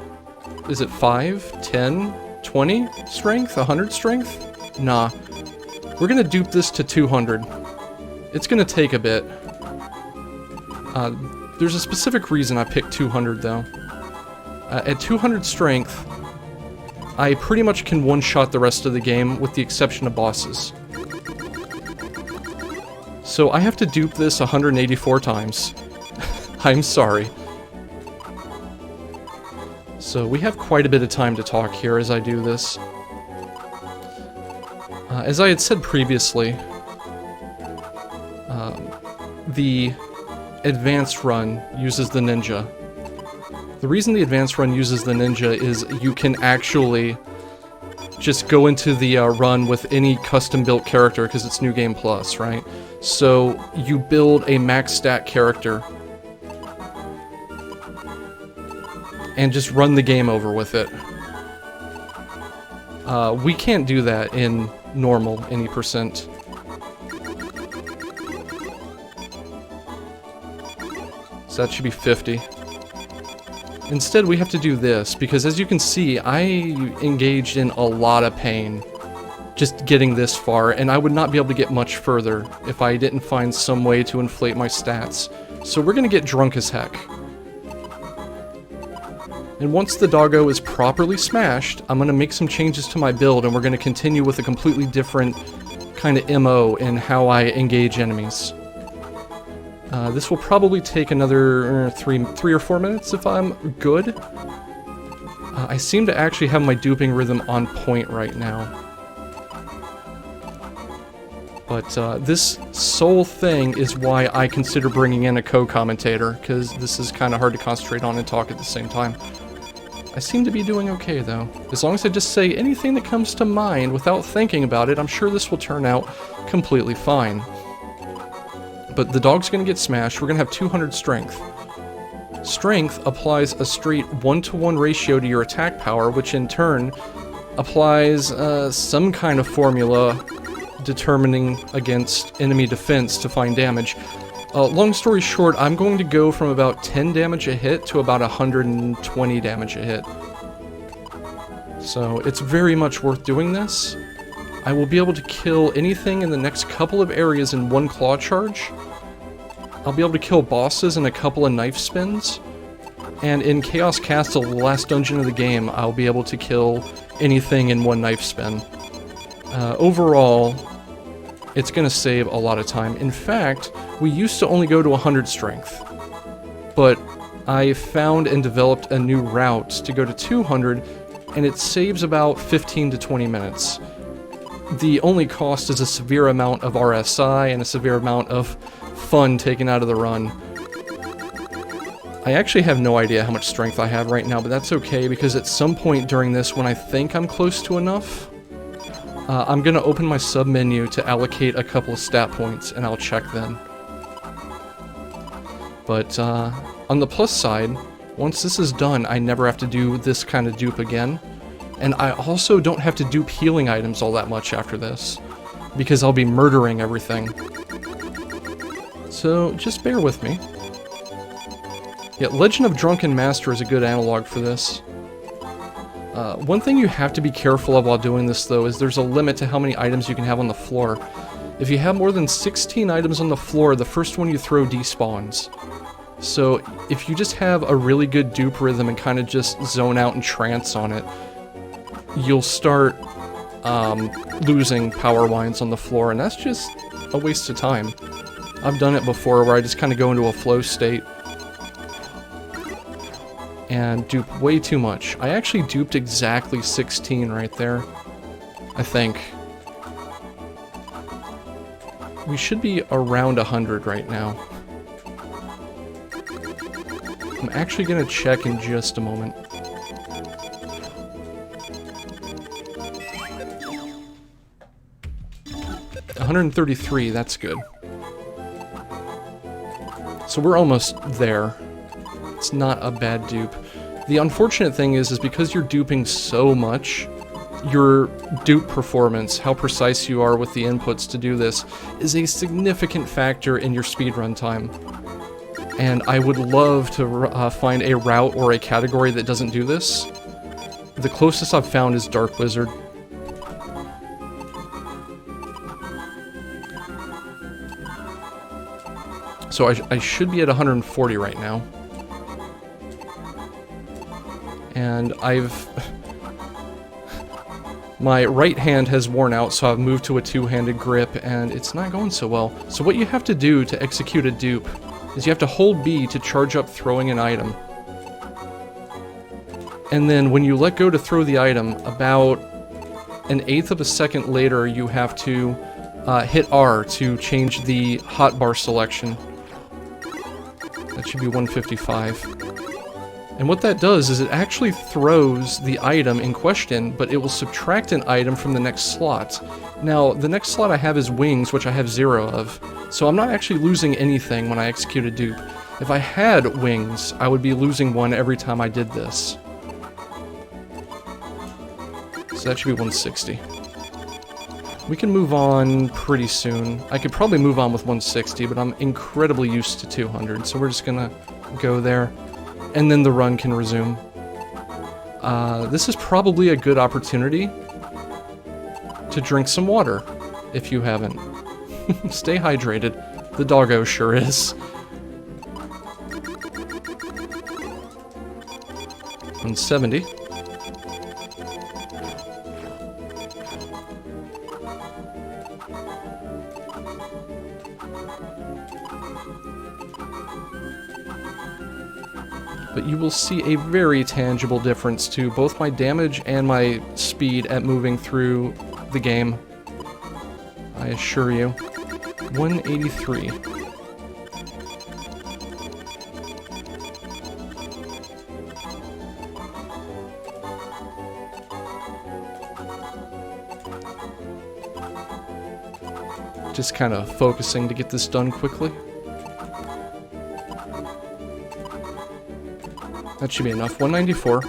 is it 5, 10, 20 strength, 100 strength? Nah. We're gonna dupe this to 200. It's gonna take a bit. There's a specific reason I picked 200, though. At 200 strength, I pretty much can one-shot the rest of the game, with the exception of bosses. So I have to dupe this 184 times. I'm sorry. So we have quite a bit of time to talk here as I do this. As I had said previously, the advanced run uses the ninja. The reason the advanced run uses the ninja is you can actually just go into the run with any custom-built character because it's New Game Plus, right? So you build a max stat character and just run the game over with it. We can't do that in normal any percent. So that should be 50. Instead, we have to do this, because as you can see, I engaged in a lot of pain just getting this far, and I would not be able to get much further if I didn't find some way to inflate my stats. So we're gonna get drunk as heck. And once the doggo is properly smashed, I'm gonna make some changes to my build, and we're gonna continue with a completely different kind of MO in how I engage enemies. This will probably take another three or 4 minutes if I'm good. I seem to actually have my duping rhythm on point right now. But this sole thing is why I consider bringing in a co-commentator, because this is kind of hard to concentrate on and talk at the same time. I seem to be doing okay, though. As long as I just say anything that comes to mind without thinking about it, I'm sure this will turn out completely fine. But the dog's going to get smashed. We're going to have 200 strength. Strength applies a straight 1-to-1 ratio to your attack power, which in turn applies some kind of formula determining against enemy defense to find damage. Long story short, I'm going to go from about 10 damage a hit to about 120 damage a hit. So it's very much worth doing this. I will be able to kill anything in the next couple of areas in one claw charge. I'll be able to kill bosses in a couple of knife spins. And in Chaos Castle, the last dungeon of the game, I'll be able to kill anything in one knife spin. Overall, it's going to save a lot of time. In fact, we used to only go to 100 strength, but I found and developed a new route to go to 200, and it saves about 15 to 20 minutes. The only cost is a severe amount of RSI and a severe amount of fun taken out of the run. I actually have no idea how much strength I have right now, but that's okay, because at some point during this, when I think I'm close to enough, I'm going to open my sub-menu to allocate a couple of stat points, and I'll check then. But on the plus side, once this is done, I never have to do this kind of dupe again. And I also don't have to dupe healing items all that much after this, because I'll be murdering everything. So just bear with me. Yeah, Legend of Drunken Master is a good analog for this. One thing you have to be careful of while doing this, though, is there's a limit to how many items you can have on the floor. If you have more than 16 items on the floor, the first one you throw despawns. So if you just have a really good dupe rhythm and kind of just zone out and trance on it, you'll start losing power wines on the floor, and that's just a waste of time. I've done it before where I just kind of go into a flow state and dupe way too much. I actually duped exactly 16 right there, I think. We should be around 100 right now. I'm actually going to check in just a moment. $133, that's good. So we're almost there. It's not a bad dupe. The unfortunate thing is because you're duping so much, your dupe performance, how precise you are with the inputs to do this, is a significant factor in your speedrun time. And I would love to find a route or a category that doesn't do this. The closest I've found is Dark Wizard. So I should be at 140 right now. And my right hand has worn out, so I've moved to a two-handed grip, and it's not going so well. So what you have to do to execute a dupe is you have to hold B to charge up throwing an item. And then when you let go to throw the item, about 1/8 of a second later, you have to hit R to change the hotbar selection. That should be 155. And what that does is it actually throws the item in question, but it will subtract an item from the next slot. Now, the next slot I have is wings, which I have 0 of, so I'm not actually losing anything when I execute a dupe. If I had wings, I would be losing one every time I did this. So that should be 160. We can move on pretty soon. I could probably move on with 160, but I'm incredibly used to 200, so we're just gonna go there. And then the run can resume. This is probably a good opportunity to drink some water, if you haven't. Stay hydrated. The doggo sure is. 170. you will see a very tangible difference to both my damage and my speed at moving through the game. I assure you. 183. Just kind of focusing to get this done quickly. That should be enough. 194.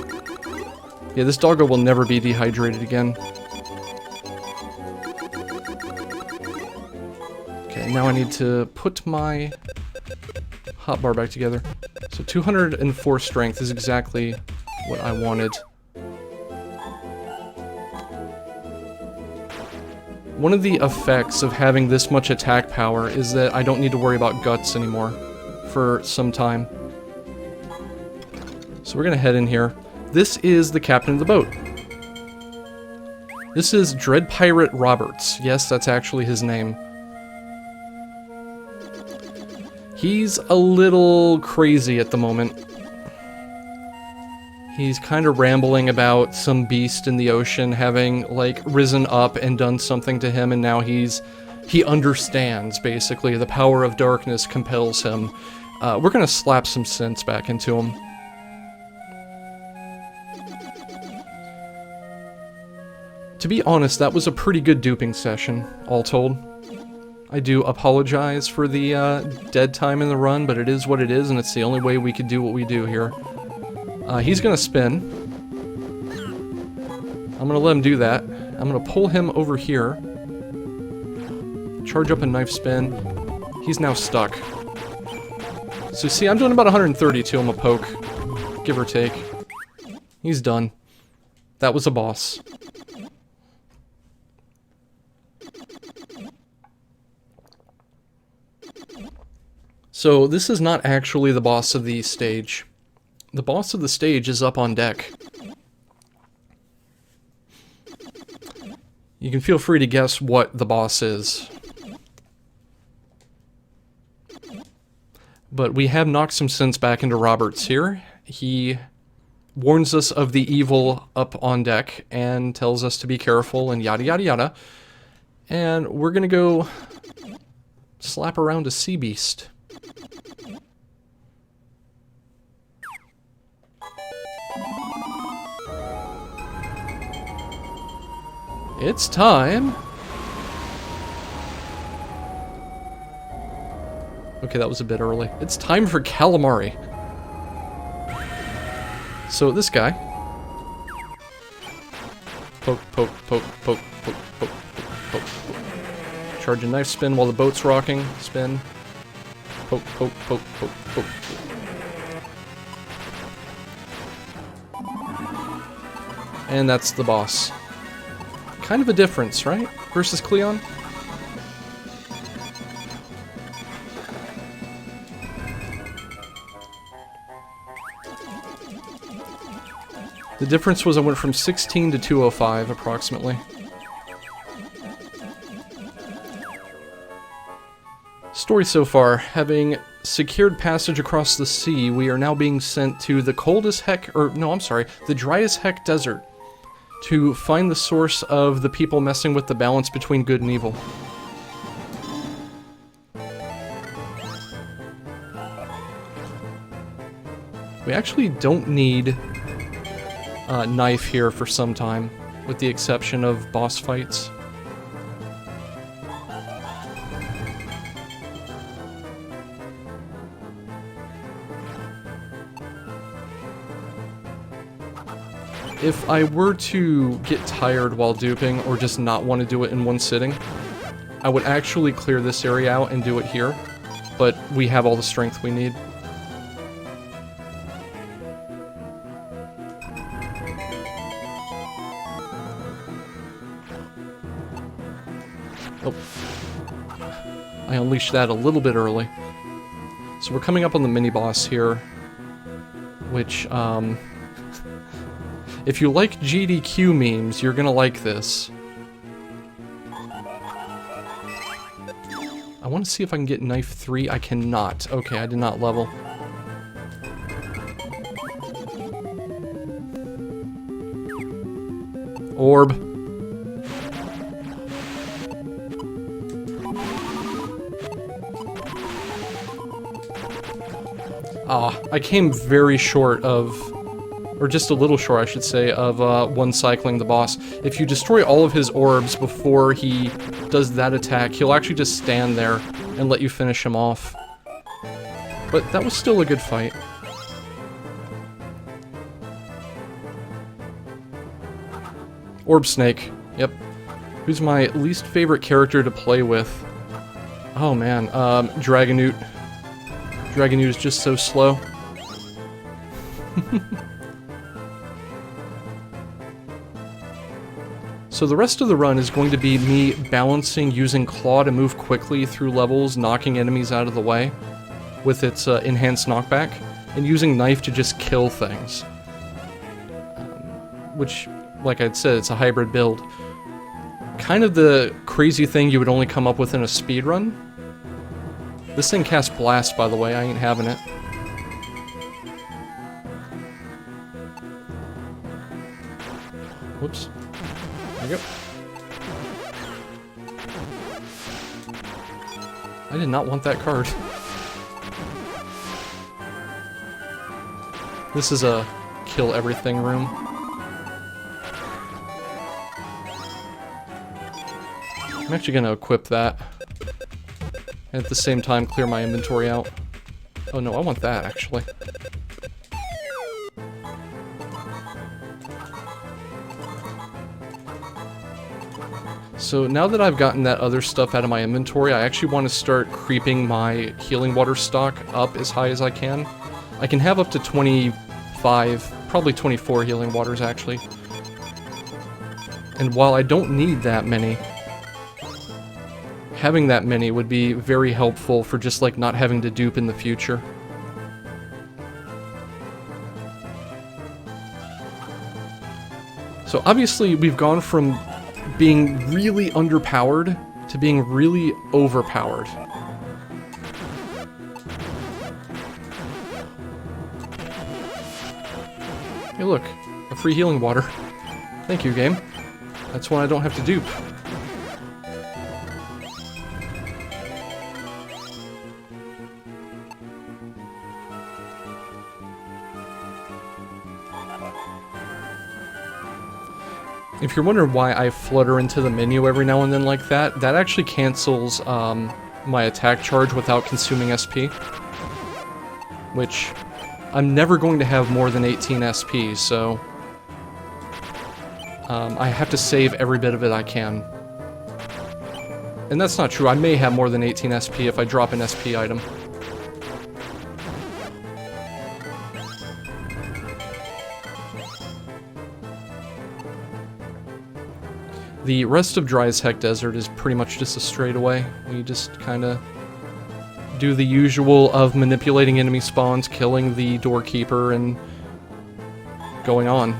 Yeah, this doggo will never be dehydrated again. Okay, now I need to put my hotbar back together. So 204 strength is exactly what I wanted. One of the effects of having this much attack power is that I don't need to worry about guts anymore for some time. So we're gonna head in here. This is the captain of the boat. This is Dread Pirate Roberts. Yes, that's actually his name. He's a little crazy at the moment. He's kind of rambling about some beast in the ocean having, like, risen up and done something to him, and now he understands, basically. The power of darkness compels him. We're gonna slap some sense back into him. To be honest, that was a pretty good duping session, all told. I do apologize for the dead time in the run, but it is what it is, and it's the only way we could do what we do here. He's gonna spin. I'm gonna let him do that. I'm gonna pull him over here. Charge up a knife spin. He's now stuck. So see, I'm doing about 130 to him a poke, give or take. He's done. That was a boss. So this is not actually the boss of the stage. The boss of the stage is up on deck. You can feel free to guess what the boss is. But we have knocked some sense back into Roberts here. He warns us of the evil up on deck and tells us to be careful and yada yada yada. And we're gonna go slap around a sea beast. It's time. Okay, that was a bit early. It's time for calamari. So this guy. Poke, poke, poke, poke, poke, poke, poke, poke. Charge a knife spin while the boat's rocking. Spin. Poke, poke, poke, poke, poke. And that's the boss. Kind of a difference, right? Versus Cleon? The difference was I went from 16 to 205, approximately. Story so far. Having secured passage across the sea, we are now being sent to the coldest heck, or no, I'm sorry, the driest heck desert to find the source of the people messing with the balance between good and evil. We actually don't need a knife here for some time, with the exception of boss fights. If I were to get tired while duping, or just not want to do it in one sitting, I would actually clear this area out and do it here, but we have all the strength we need. Oh. I unleashed that a little bit early. So we're coming up on the mini-boss here, which, if you like GDQ memes, you're gonna like this. I want to see if I can get knife 3. I cannot. Okay, I did not level. Orb. Ah, I came very short of, or just a little short, I should say, of one-cycling the boss. If you destroy all of his orbs before he does that attack, he'll actually just stand there and let you finish him off. But that was still a good fight. Orb Snake. Yep. Who's my least favorite character to play with? Oh man, Dragonute. Dragonute is just so slow. So the rest of the run is going to be me balancing using Claw to move quickly through levels, knocking enemies out of the way with its enhanced knockback, and using Knife to just kill things. Which, like I'd said, it's a hybrid build. Kind of the crazy thing you would only come up with in a speedrun. This thing casts Blast, by the way, I ain't having it. Whoops. There you go. I did not want that card. This is a kill everything room. I'm actually gonna equip that. And at the same time clear my inventory out. Oh no, I want that actually. So now that I've gotten that other stuff out of my inventory, I actually want to start creeping my healing water stock up as high as I can. I can have up to 25, probably 24 healing waters actually. And while I don't need that many, having that many would be very helpful for just like not having to dupe in the future. So obviously we've gone from being really underpowered to being really overpowered. Hey look, a free healing water. Thank you, game. That's one I don't have to dupe. If you're wondering why I flutter into the menu every now and then like that, that actually cancels my attack charge without consuming SP. Which, I'm never going to have more than 18 SP, so I have to save every bit of it I can. And that's not true, I may have more than 18 SP if I drop an SP item. The rest of Dry as Heck Desert is pretty much just a straightaway. We just kind of do the usual of manipulating enemy spawns, killing the doorkeeper, and going on.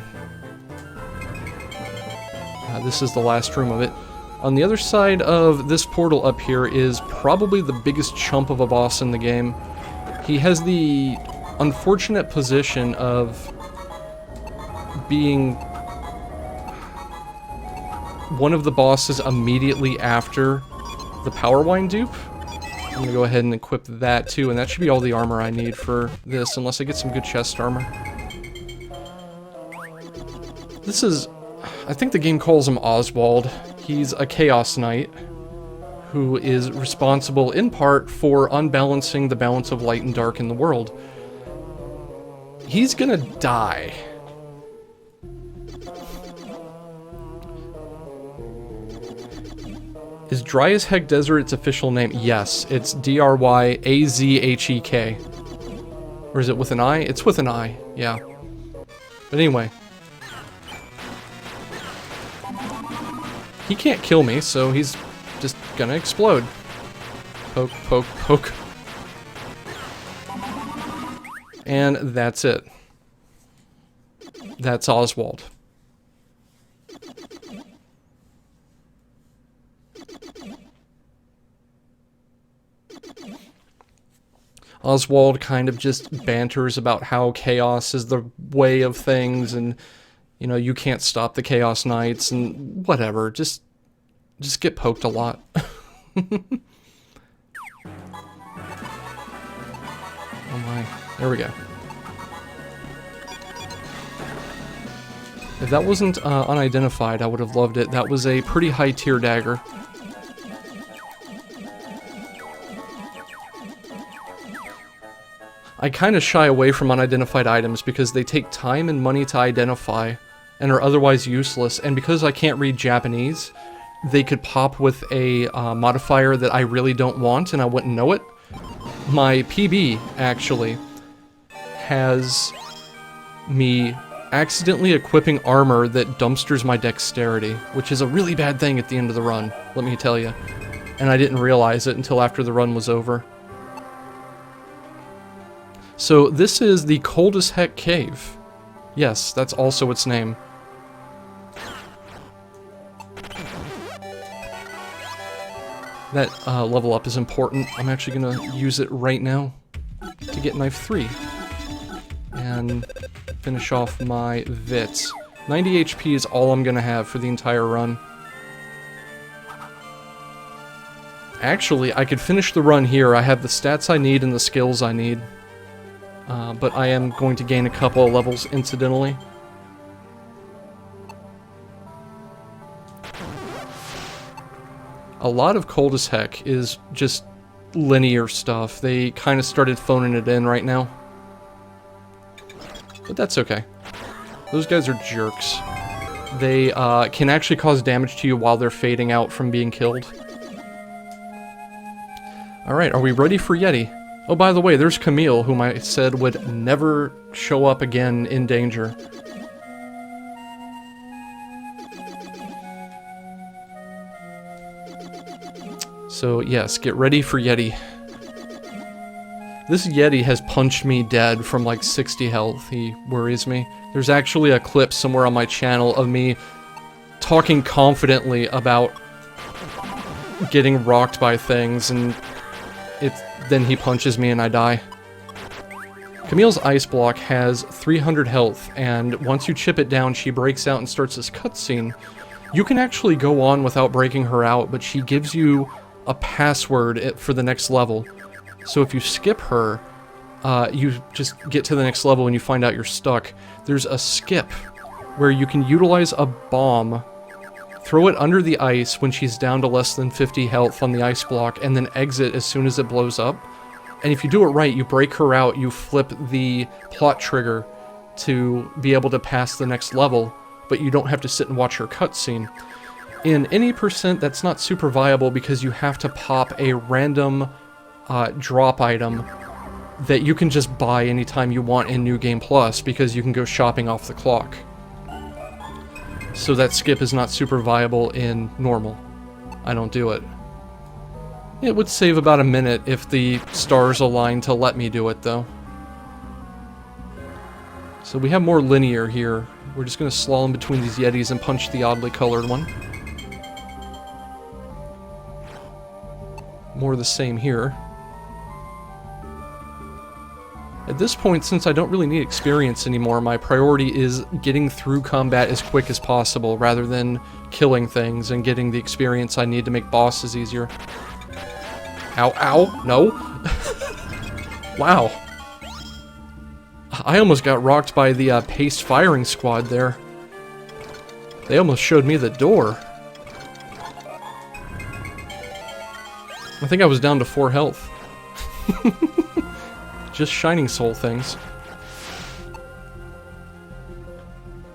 This is the last room of it. On the other side of this portal up here is probably the biggest chump of a boss in the game. He has the unfortunate position of being one of the bosses immediately after the Power Wine dupe. I'm gonna go ahead and equip that too, and that should be all the armor I need for this, unless I get some good chest armor. This is, I think the game calls him Oswald. He's a Chaos Knight who is responsible in part for unbalancing the balance of light and dark in the world. He's gonna die. Is Dry as Heck Desert its official name? Yes, it's D-R-Y-A-Z-H-E-K. Or is it with an I? It's with an I, yeah. But anyway. He can't kill me, so he's just gonna explode. Poke, poke, poke. And that's it. That's Oswald. Oswald kind of just banters about how chaos is the way of things, and you know, you can't stop the Chaos Knights and whatever. Just get poked a lot. Oh my. There we go. If that wasn't unidentified, I would have loved it. That was a pretty high tier dagger. I kind of shy away from unidentified items because they take time and money to identify and are otherwise useless, and because I can't read Japanese, they could pop with a modifier that I really don't want and I wouldn't know it. My PB, actually, has me accidentally equipping armor that dumpsters my dexterity, which is a really bad thing at the end of the run, let me tell you. And I didn't realize it until after the run was over. So this is the Cold as Heck Cave. Yes, that's also its name. That level up is important. I'm actually going to use it right now to get knife 3. And finish off my Vit. 90 HP is all I'm going to have for the entire run. Actually, I could finish the run here. I have the stats I need and the skills I need. But I am going to gain a couple of levels incidentally. A lot of Cold as Heck is just linear stuff. They kind of started phoning it in right now. But that's okay. Those guys are jerks. They can actually cause damage to you while they're fading out from being killed. Alright, are we ready for Yeti? Oh, by the way, there's Camille, whom I said would never show up again in danger. So, yes, get ready for Yeti. This Yeti has punched me dead from like 60 health. He worries me. There's actually a clip somewhere on my channel of me talking confidently about getting rocked by things, and then he punches me and I die. Camille's ice block has 300 health, and once you chip it down, she breaks out and starts this cutscene. You can actually go on without breaking her out, but she gives you a password for the next level. So if you skip her, you just get to the next level and you find out you're stuck. There's a skip where you can utilize a bomb, throw it under the ice when she's down to less than 50 health on the ice block, and then exit as soon as it blows up. And if you do it right, you break her out, you flip the plot trigger to be able to pass the next level, but you don't have to sit and watch her cutscene. In any percent, that's not super viable because you have to pop a random drop item that you can just buy anytime you want in New Game Plus because you can go shopping off the clock. So that skip is not super viable in normal. I don't do it. It would save about a minute if the stars align to let me do it, though. So we have more linear here. We're just going to slalom between these Yetis and punch the oddly colored one. More of the same here. At this point, since I don't really need experience anymore, my priority is getting through combat as quick as possible, rather than killing things and getting the experience I need to make bosses easier. Ow, ow, no. Wow. I almost got rocked by the paste firing squad there. They almost showed me the door. I think I was down to 4 health. Just Shining Soul things.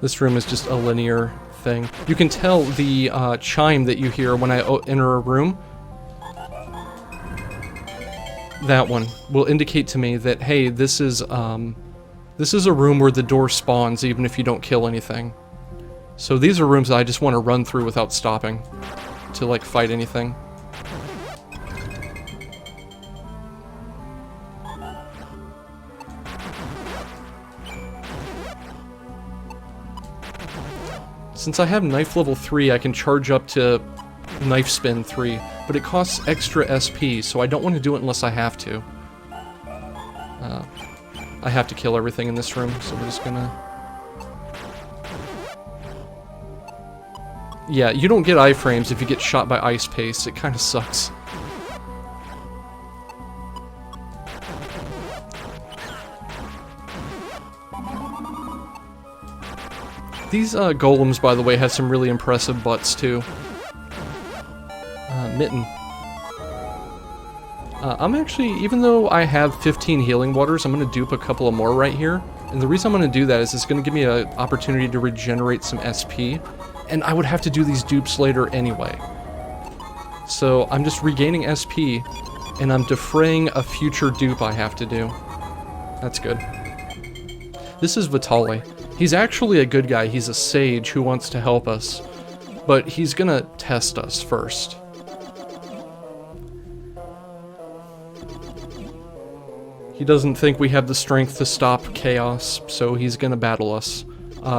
This room is just a linear thing. You can tell the chime that you hear when I enter a room. That one will indicate to me that, hey, this is a room where the door spawns even if you don't kill anything. So these are rooms that I just want to run through without stopping to, like, fight anything. Since I have knife level 3, I can charge up to knife spin 3, but it costs extra SP, so I don't want to do it unless I have to. I have to kill everything in this room, so we're just gonna Yeah, you don't get iframes if you get shot by ice paste. It kind of sucks. These golems, by the way, have some really impressive butts, too. Mitten. I'm actually, even though I have 15 healing waters, I'm going to dupe a couple of more right here. And the reason I'm going to do that is it's going to give me an opportunity to regenerate some SP. And I would have to do these dupes later anyway. So I'm just regaining SP, and I'm defraying a future dupe I have to do. That's good. This is Vitali. He's actually a good guy. He's a sage who wants to help us. But he's going to test us first. He doesn't think we have the strength to stop chaos, so he's gonna battle us.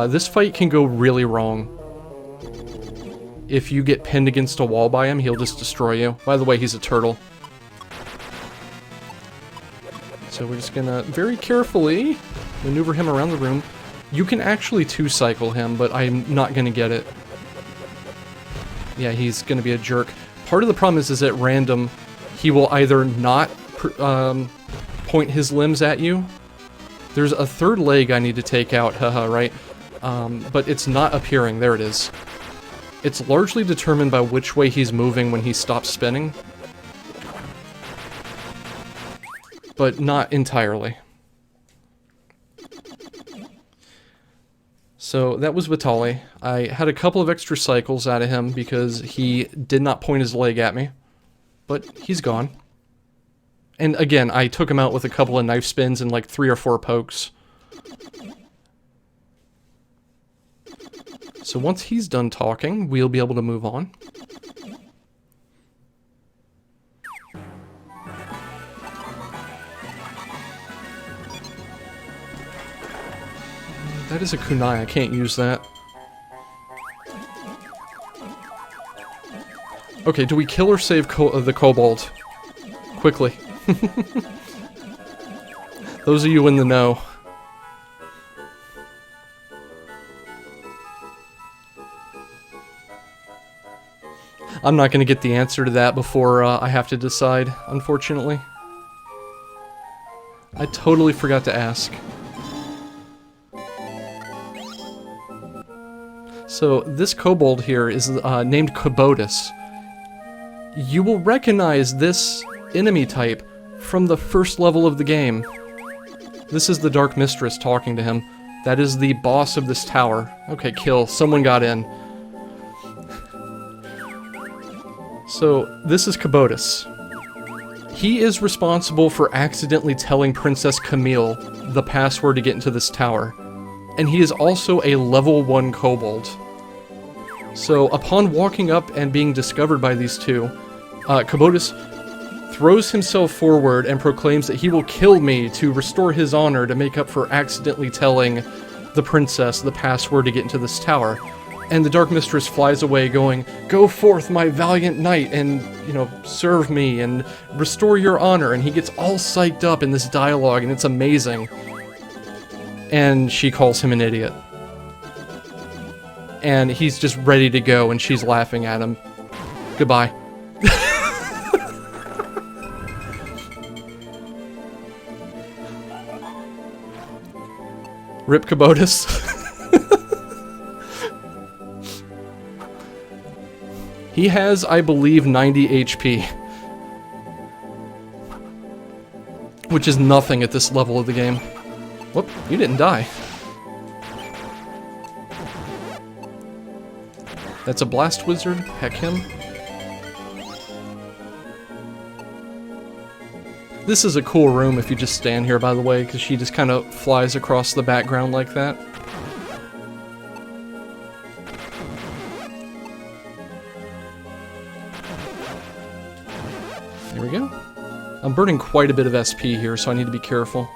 This fight can go really wrong. If you get pinned against a wall by him, he'll just destroy you. By the way, he's a turtle. So we're just gonna very carefully maneuver him around the room. You can actually two-cycle him, but I'm not gonna get it. Yeah, he's gonna be a jerk. Part of the problem is at random, he will either not point his limbs at you. There's a third leg I need to take out, haha, right? But it's not appearing. There it is. It's largely determined by which way he's moving when he stops spinning. But not entirely. So that was Vitali. I had a couple of extra cycles out of him because he did not point his leg at me. But he's gone. And again, I took him out with a couple of knife spins and like 3 or 4 pokes. So once he's done talking, we'll be able to move on. That is a kunai, I can't use that. Okay, do we kill or save the kobold? Quickly. Those of you in the know. I'm not going to get the answer to that before I have to decide, unfortunately. I totally forgot to ask. So, this kobold here is named Kobotus. You will recognize this enemy type from the first level of the game. This is the Dark Mistress talking to him. That is the boss of this tower. Okay, kill. Someone got in. So, this is Kobotus. He is responsible for accidentally telling Princess Camille the password to get into this tower. And he is also a level 1 kobold. So, upon walking up and being discovered by these two, Kobotus throws himself forward and proclaims that he will kill me to restore his honor to make up for accidentally telling the princess the password to get into this tower. And the Dark Mistress flies away going, "Go forth, my valiant knight, and, you know, serve me and restore your honor." And he gets all psyched up in this dialogue, and it's amazing. And she calls him an idiot. And he's just ready to go, and she's laughing at him. Goodbye. Rip Kobotus. He has, I believe, 90 HP. Which is nothing at this level of the game. Whoop, you didn't die. That's a blast wizard. Heck him. This is a cool room if you just stand here, by the way, because she just kind of flies across the background like that. There we go. I'm burning quite a bit of SP here, so I need to be careful.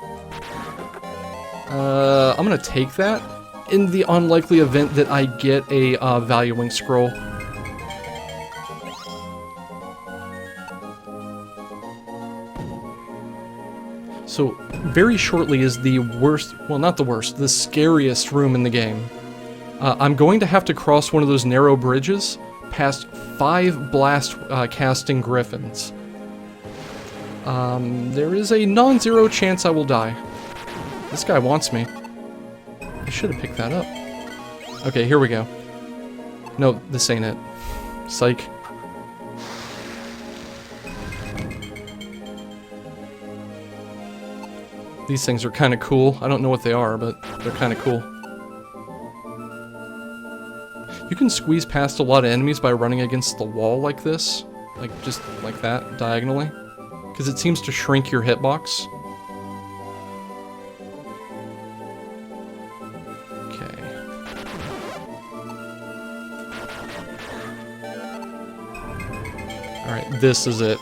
I'm gonna take that in the unlikely event that I get a valuing scroll. So, very shortly is the worst, well, not the worst, the scariest room in the game. I'm going to have to cross one of those narrow bridges past 5 blast casting griffins. There is a non-zero chance I will die. This guy wants me. I should have picked that up. Okay, here we go. No, this ain't it. Psych. These things are kind of cool. I don't know what they are, but they're kind of cool. You can squeeze past a lot of enemies by running against the wall like this. Like, just like that, diagonally. Because it seems to shrink your hitbox. Okay. Alright, this is it.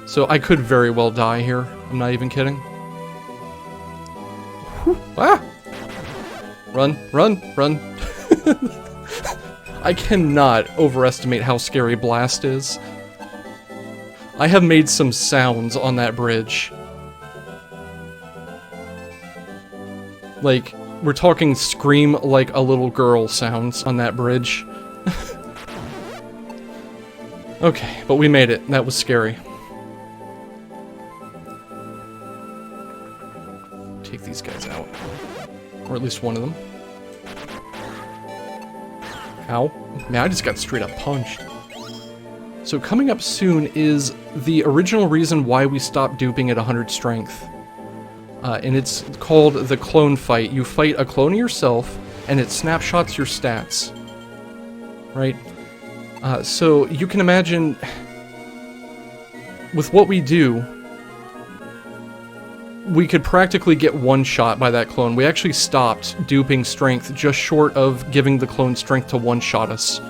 So I could very well die here. I'm not even kidding. Whew. Ah! Run, run, run. I cannot overestimate how scary Blast is. I have made some sounds on that bridge. Like, we're talking scream like a little girl sounds on that bridge. Okay, but we made it. That was scary. Take these guys out. Or at least one of them. Ow. Man, I just got straight up punched. So coming up soon is the original reason why we stopped duping at 100 strength. And it's called the clone fight. You fight a clone of yourself, and it snapshots your stats. Right? So you can imagine, with what we do, we could practically get one shot by that clone. We actually stopped duping strength just short of giving the clone strength to one-shot us.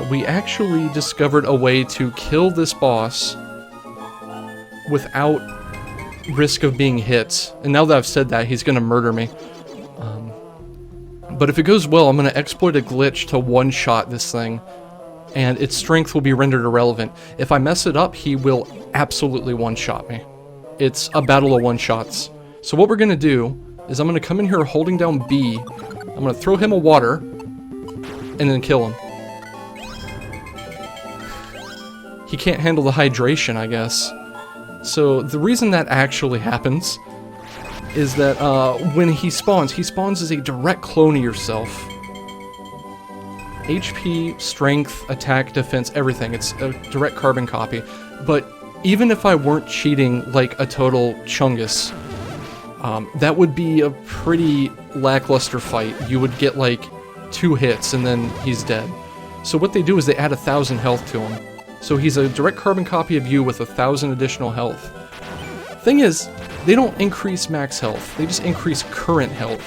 We actually discovered a way to kill this boss without risk of being hit. And now that I've said that, he's going to murder me. But if it goes well, I'm going to exploit a glitch to one-shot this thing, and its strength will be rendered irrelevant. If I mess it up, he will absolutely one-shot me. It's a battle of one-shots. So what we're going to do is I'm going to come in here holding down B. I'm going to throw him a water, and then kill him. He can't handle the hydration, I guess. So the reason that actually happens is that when he spawns as a direct clone of yourself. HP, strength, attack, defense, everything. It's a direct carbon copy. But even if I weren't cheating like a total chungus, that would be a pretty lackluster fight. You would get like 2 hits and then he's dead. So what they do is they add 1,000 health to him. So he's a direct carbon copy of you with 1,000 additional health. Thing is, they don't increase max health, they just increase current health.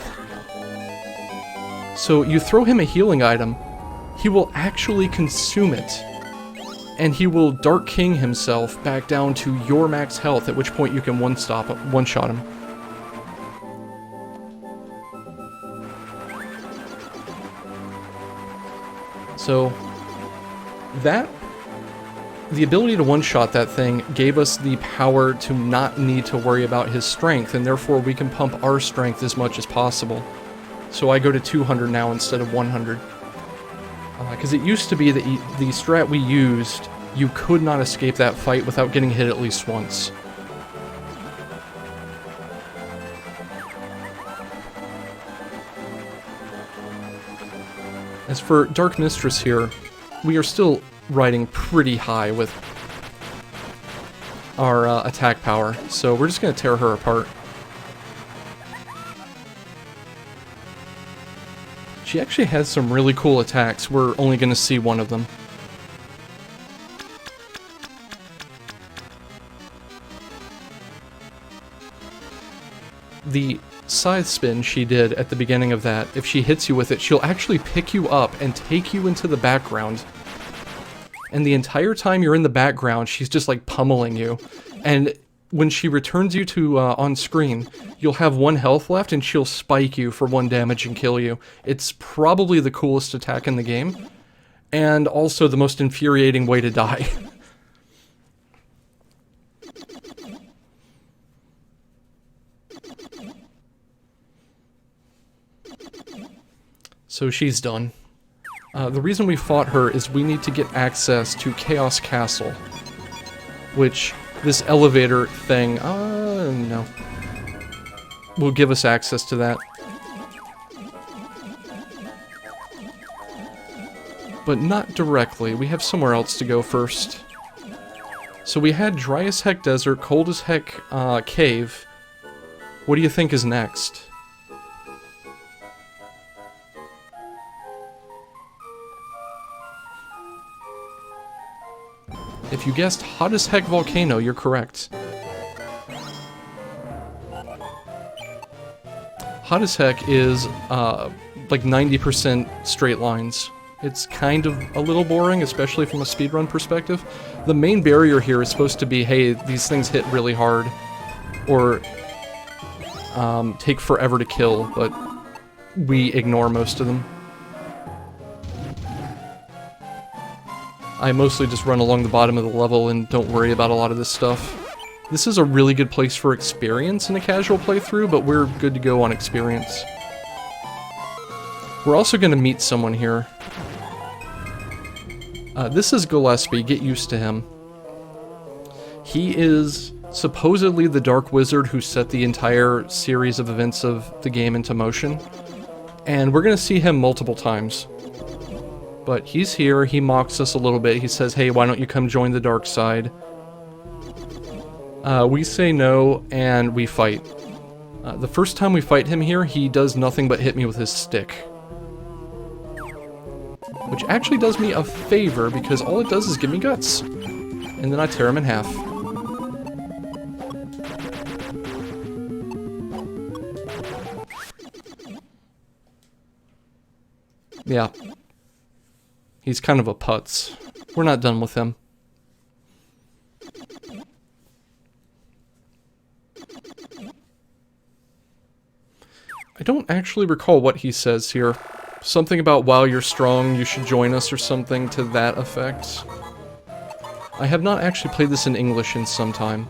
So you throw him a healing item, he will actually consume it, and he will Dark King himself back down to your max health, at which point you can one-shot him. So, the ability to one-shot that thing gave us the power to not need to worry about his strength, and therefore we can pump our strength as much as possible. So I go to 200 now instead of 100. Because it used to be that the strat we used, you could not escape that fight without getting hit at least once. As for Dark Mistress here, we are still riding pretty high with our attack power, so we're just going to tear her apart. She actually has some really cool attacks. We're only going to see one of them. The scythe spin she did at the beginning of that, if she hits you with it, she'll actually pick you up and take you into the background. And the entire time you're in the background, she's just like pummeling you. And when she returns you to on screen, you'll have 1 health left and she'll spike you for 1 damage and kill you. It's probably the coolest attack in the game, and also the most infuriating way to die. So she's done. The reason we fought her is we need to get access to Chaos Castle, which this elevator thing, no, will give us access to that. But not directly. We have somewhere else to go first. So we had dry as heck desert, cold as heck cave. What do you think is next? If you guessed hot as heck volcano, you're correct. Hot as heck is like 90% straight lines. It's kind of a little boring, especially from a speedrun perspective. The main barrier here is supposed to be, hey, these things hit really hard, or take forever to kill, but we ignore most of them. I mostly just run along the bottom of the level and don't worry about a lot of this stuff. This is a really good place for experience in a casual playthrough, but we're good to go on experience. We're also going to meet someone here. This is Gillespie, get used to him. He is supposedly the Dark Wizard who set the entire series of events of the game into motion. And we're going to see him multiple times. But he's here, he mocks us a little bit, he says, hey, why don't you come join the dark side? We say no, and we fight. The first time we fight him here, he does nothing but hit me with his stick. Which actually does me a favor, because all it does is give me guts. And then I tear him in half. Yeah. He's kind of a putz. We're not done with him. I don't actually recall what he says here. Something about while you're strong, you should join us or something to that effect. I have not actually played this in English in some time.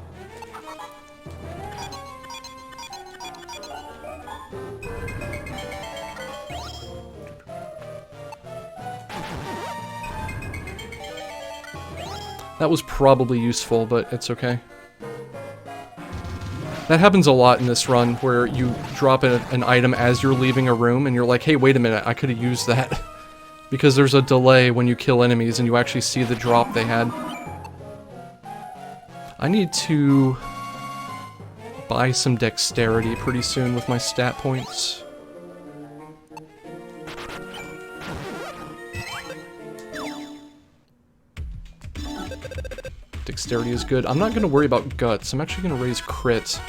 That was probably useful, but it's okay. That happens a lot in this run, where you drop an item as you're leaving a room, and you're like, hey, wait a minute, I could have used that. Because there's a delay when you kill enemies, and you actually see the drop they had. I need to buy some dexterity pretty soon with my stat points. Dexterity is good. I'm not going to worry about guts. I'm actually going to raise crit.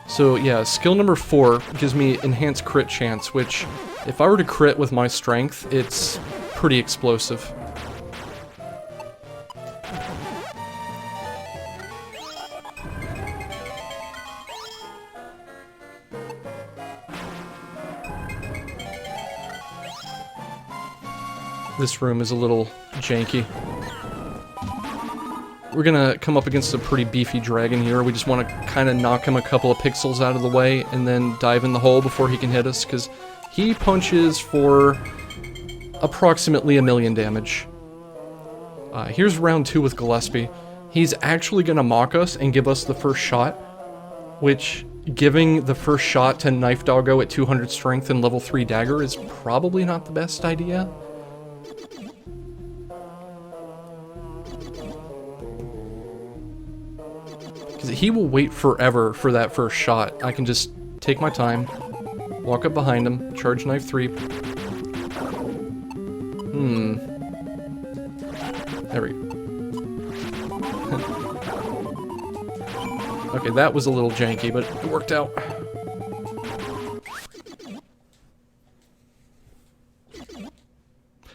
So yeah, skill number 4 gives me enhanced crit chance, which if I were to crit with my strength, it's pretty explosive. This room is a little janky. We're gonna come up against a pretty beefy dragon here. We just want to kind of knock him a couple of pixels out of the way and then dive in the hole before he can hit us, because he punches for approximately 1,000,000 damage. Here's round 2 with Gillespie. He's actually gonna mock us and give us the first shot, which, giving the first shot to Knife Doggo at 200 strength and level 3 dagger is probably not the best idea. Because he will wait forever for that first shot. I can just take my time, walk up behind him, charge knife 3. There we go. Okay, that was a little janky, but it worked out.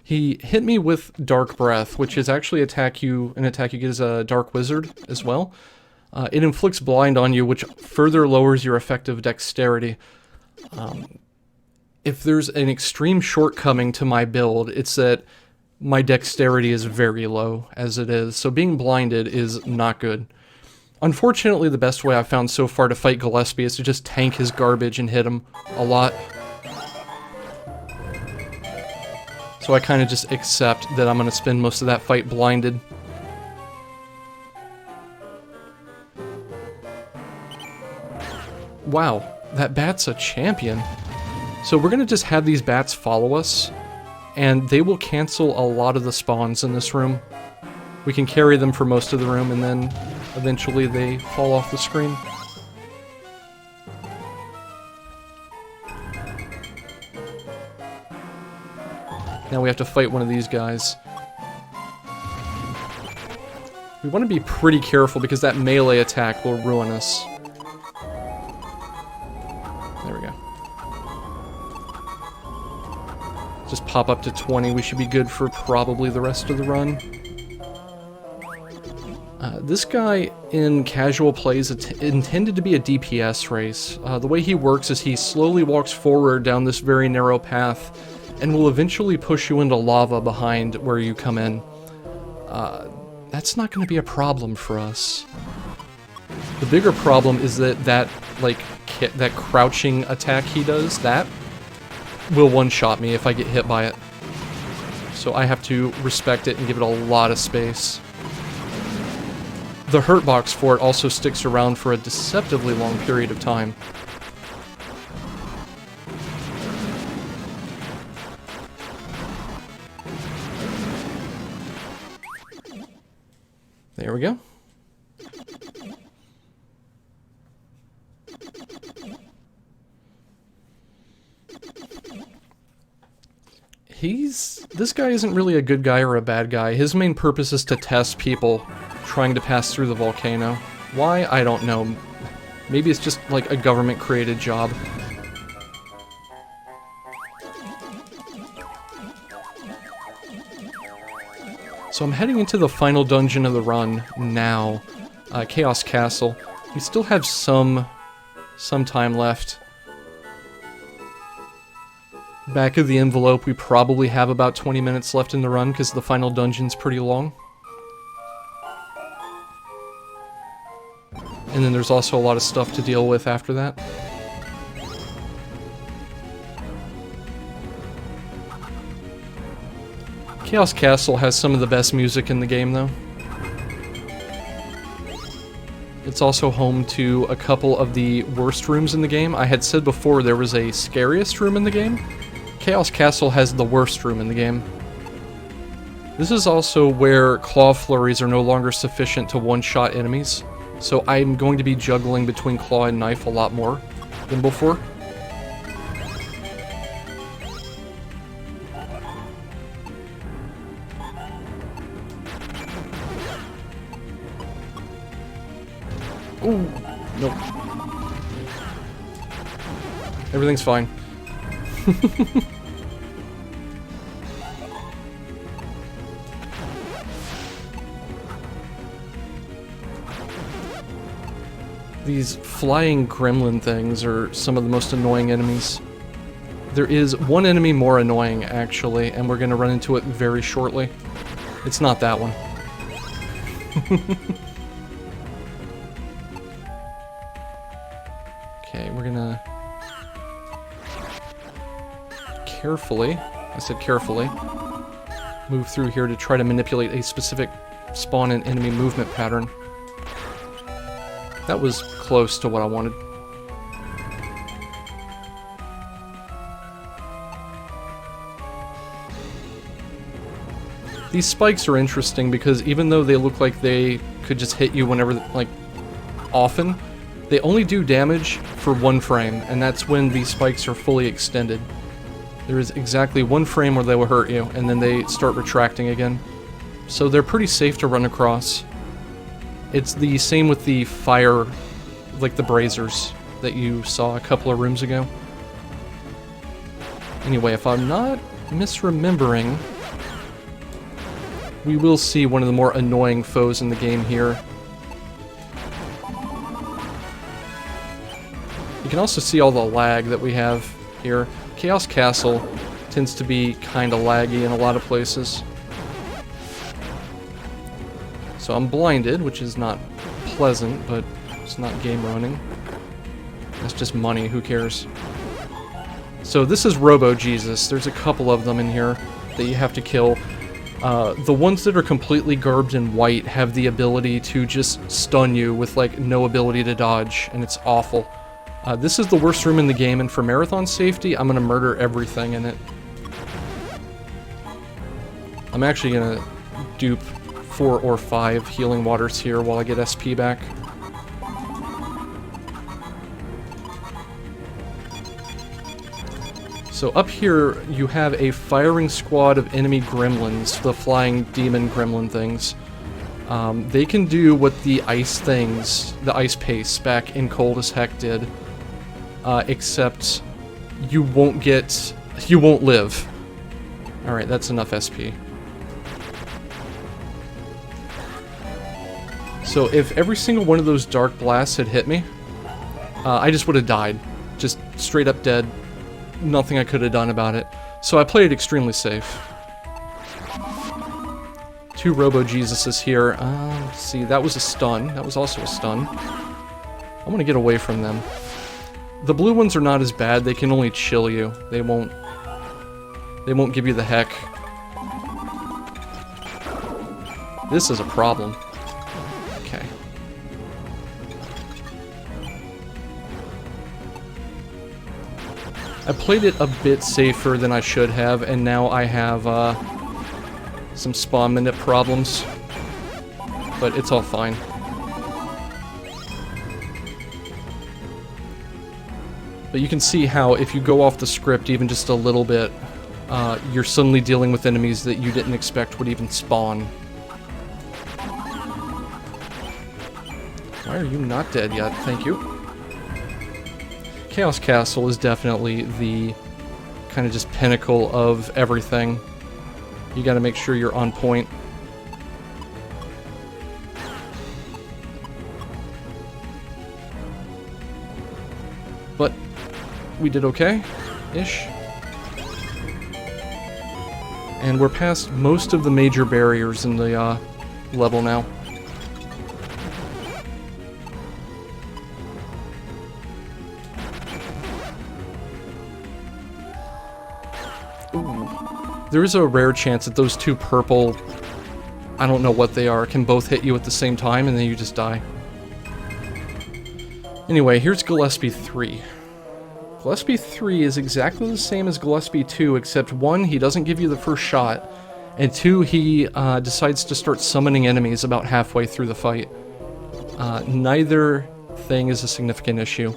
He hit me with Dark Breath, which is actually an attack you get as a Dark Wizard as well. It inflicts blind on you, which further lowers your effective dexterity. If there's an extreme shortcoming to my build, it's that my dexterity is very low as it is, so being blinded is not good. Unfortunately, the best way I've found so far to fight Gillespie is to just tank his garbage and hit him a lot. So I kind of just accept that I'm going to spend most of that fight blinded. Wow, that bat's a champion. So we're going to just have these bats follow us, and they will cancel a lot of the spawns in this room. We can carry them for most of the room, and then eventually they fall off the screen. Now we have to fight one of these guys. We want to be pretty careful because that melee attack will ruin us. There we go. Just pop up to 20. We should be good for probably the rest of the run. This guy in casual play is intended to be a DPS race. The way he works is he slowly walks forward down this very narrow path and will eventually push you into lava behind where you come in. That's not going to be a problem for us. The bigger problem is that that crouching attack he does, that will one-shot me if I get hit by it. So I have to respect it and give it a lot of space. The hurt box for it also sticks around for a deceptively long period of time. There we go. This guy isn't really a good guy or a bad guy. His main purpose is to test people trying to pass through the volcano. Why? I don't know. Maybe it's just like a government-created job. So I'm heading into the final dungeon of the run now. Chaos Castle. We still have some time left. Back of the envelope, we probably have about 20 minutes left in the run because the final dungeon's pretty long. And then there's also a lot of stuff to deal with after that. Chaos Castle has some of the best music in the game, though. It's also home to a couple of the worst rooms in the game. I had said before there was a scariest room in the game. Chaos Castle has the worst room in the game. This is also where claw flurries are no longer sufficient to one-shot enemies, so I'm going to be juggling between claw and knife a lot more than before. Ooh, nope. Everything's fine. These flying gremlin things are some of the most annoying enemies. There is one enemy more annoying, actually, and we're going to run into it very shortly. It's not that one. Okay, we're gonna carefully, I said carefully, move through here to try to manipulate a specific spawn and enemy movement pattern. That was close to what I wanted. These spikes are interesting because even though they look like they could just hit you whenever, like, often, they only do damage for 1 frame, and that's when these spikes are fully extended. There is exactly 1 frame where they will hurt you, and then they start retracting again. So they're pretty safe to run across. It's the same with the fire, like the braziers that you saw a couple of rooms ago. Anyway, if I'm not misremembering, we will see one of the more annoying foes in the game here. You can also see all the lag that we have here. Chaos Castle tends to be kinda laggy in a lot of places. So I'm blinded, which is not pleasant, but it's not game ruining. That's just money, who cares? So this is Robo-Jesus. There's a couple of them in here that you have to kill. The ones that are completely garbed in white have the ability to just stun you with, like, no ability to dodge, and it's awful. This is the worst room in the game, and for marathon safety, I'm gonna murder everything in it. I'm actually gonna dupe 4 or 5 healing waters here while I get SP back. So up here, you have a firing squad of enemy gremlins, the flying demon gremlin things. They can do what the ice things, the ice pace back in Cold as Heck did, except you won't live. Alright, that's enough SP. So if every single one of those dark blasts had hit me, I just would have died. Just straight up dead. Nothing I could have done about it. So I played extremely safe. 2 Robo-Jesuses here. Let's see, that was a stun. That was also a stun. I want to get away from them. The blue ones are not as bad. They can only chill you. They won't give you the heck. This is a problem. Okay. I played it a bit safer than I should have, and now I have some spawn minute problems, but it's all fine. But you can see how if you go off the script even just a little bit, you're suddenly dealing with enemies that you didn't expect would even spawn. Why are you not dead yet? Thank you. Chaos Castle is definitely the kind of just pinnacle of everything. You gotta make sure you're on point. But we did okay-ish. And we're past most of the major barriers in the level now. There is a rare chance that those 2 purple, I don't know what they are, can both hit you at the same time and then you just die. Anyway, here's Gillespie 3. Gillespie 3 is exactly the same as Gillespie 2, except 1, he doesn't give you the first shot, and 2, he decides to start summoning enemies about halfway through the fight. Neither thing is a significant issue.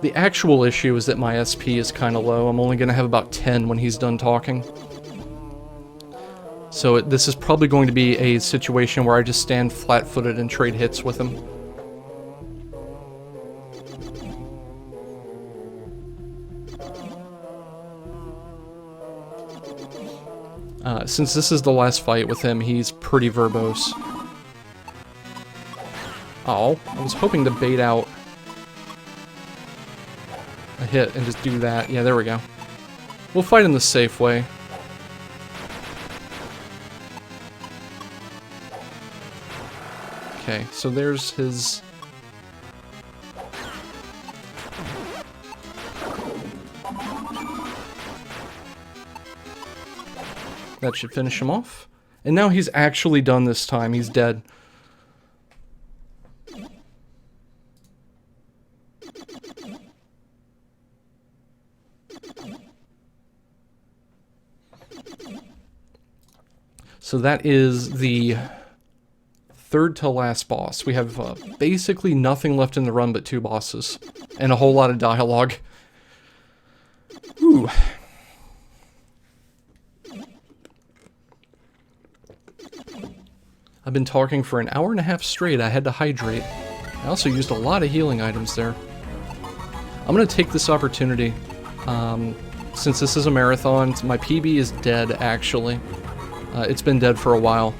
The actual issue is that my SP is kind of low. I'm only going to have about 10 when he's done talking. So this is probably going to be a situation where I just stand flat-footed and trade hits with him. Since this is the last fight with him, he's pretty verbose. Oh, I was hoping to bait out a hit and just do that. Yeah, there we go. We'll fight in the safe way. Okay, so there's his... That should finish him off. And now he's actually done this time. He's dead. So that is the third to last boss. We have basically nothing left in the run but 2 bosses. And a whole lot of dialogue. Ooh. I've been talking for an hour and a half straight. I had to hydrate. I also used a lot of healing items there. I'm going to take this opportunity. Since this is a marathon, my PB is dead, actually. It's been dead for a while.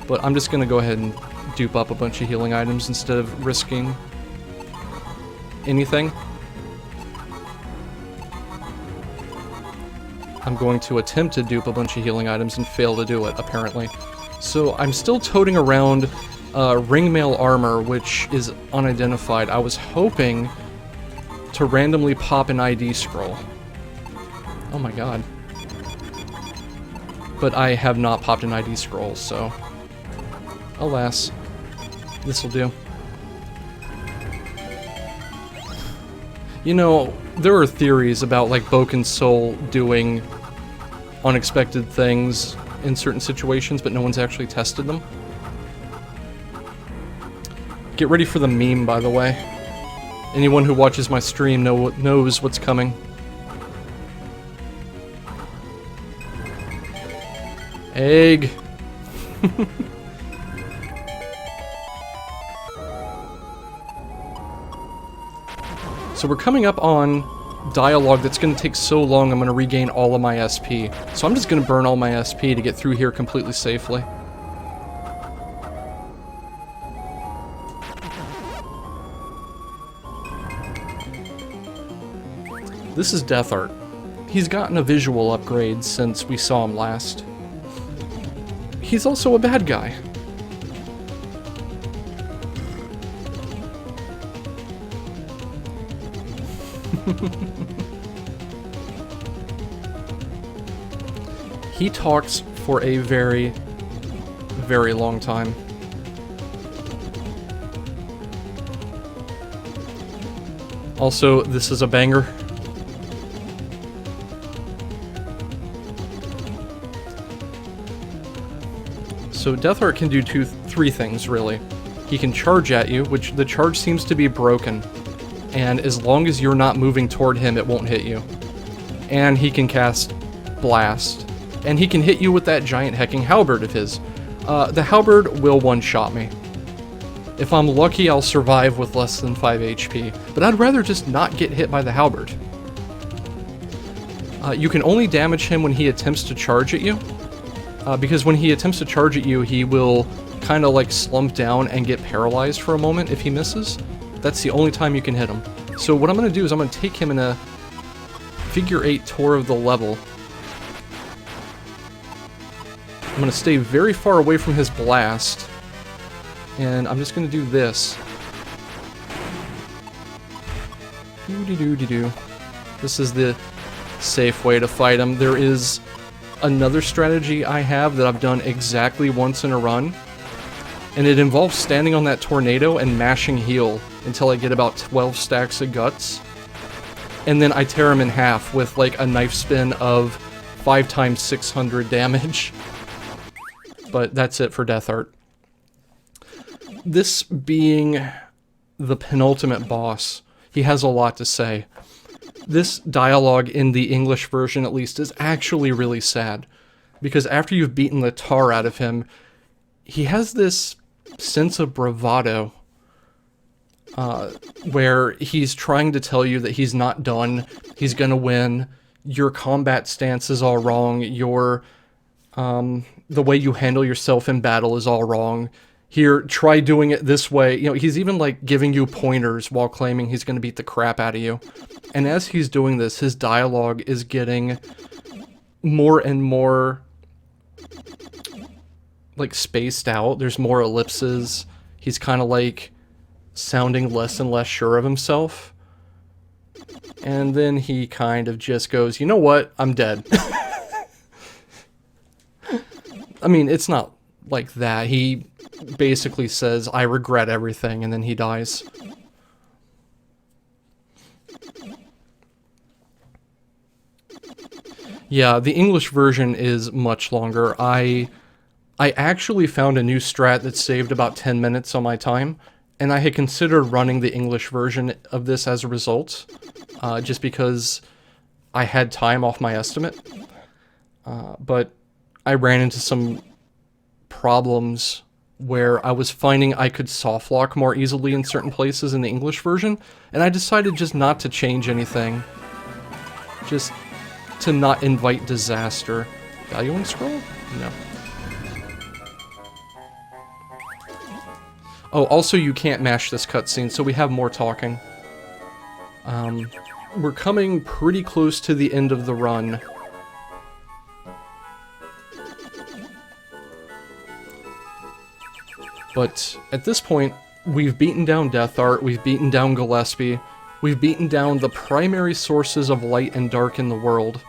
But I'm just going to go ahead and dupe up a bunch of healing items instead of risking anything. I'm going to attempt to dupe a bunch of healing items and fail to do it, apparently. So I'm still toting around ringmail armor, which is unidentified. I was hoping to randomly pop an ID scroll. Oh my god. But I have not popped an ID scroll, so alas, this'll do. You know, there are theories about, like, Boken's soul doing unexpected things in certain situations, but no one's actually tested them. Get ready for the meme, by the way. Anyone who watches my stream knows what's coming. Egg. So we're coming up on dialogue that's going to take so long I'm going to regain all of my SP. So I'm just going to burn all my SP to get through here completely safely. This is Death Art. He's gotten a visual upgrade since we saw him last. He's also a bad guy. He talks for a very, very long time. Also, this is a banger. So Death Art can do three things, really. He can charge at you, which the charge seems to be broken. And as long as you're not moving toward him, it won't hit you. And he can cast Blast. And he can hit you with that giant hecking halberd of his. The halberd will one-shot me. If I'm lucky, I'll survive with less than 5 HP. But I'd rather just not get hit by the halberd. You can only damage him when he attempts to charge at you. Because when he attempts to charge at you, he will kind of like slump down and get paralyzed for a moment if he misses. That's the only time you can hit him. So what I'm going to do is I'm going to take him in a figure 8 tour of the level. I'm going to stay very far away from his blast. And I'm just going to do this. Doo-dee-doo-dee-doo. This is the safe way to fight him. There is another strategy I have that I've done exactly once in a run, and it involves standing on that tornado and mashing heal until I get about 12 stacks of guts, and then I tear him in half with like a knife spin of 5 times 600 damage. But that's it for Death Art. This being the penultimate boss, he has a lot to say. This dialogue in the English version, at least, is actually really sad. Because after you've beaten the tar out of him, he has this sense of bravado. Where he's trying to tell you that he's not done, he's gonna win, your combat stance is all wrong, your, the way you handle yourself in battle is all wrong. Here, try doing it this way. You know, he's even like giving you pointers while claiming he's gonna beat the crap out of you. And as he's doing this, his dialogue is getting more and more like spaced out. There's more ellipses. He's kind of like sounding less and less sure of himself. And then he kind of just goes, you know what? I'm dead. I mean, it's not like that. He basically says, I regret everything, and then he dies. Yeah, the English version is much longer. I actually found a new strat that saved about 10 minutes on my time, and I had considered running the English version of this as a result, just because I had time off my estimate. But I ran into some problems where I was finding I could softlock more easily in certain places in the English version, and I decided just not to change anything. Just to not invite disaster. Valuing scroll? No. Oh, also you can't mash this cutscene, so we have more talking. We're coming pretty close to the end of the run. But at this point, we've beaten down Death Art, we've beaten down Gillespie, we've beaten down the primary sources of light and dark in the world.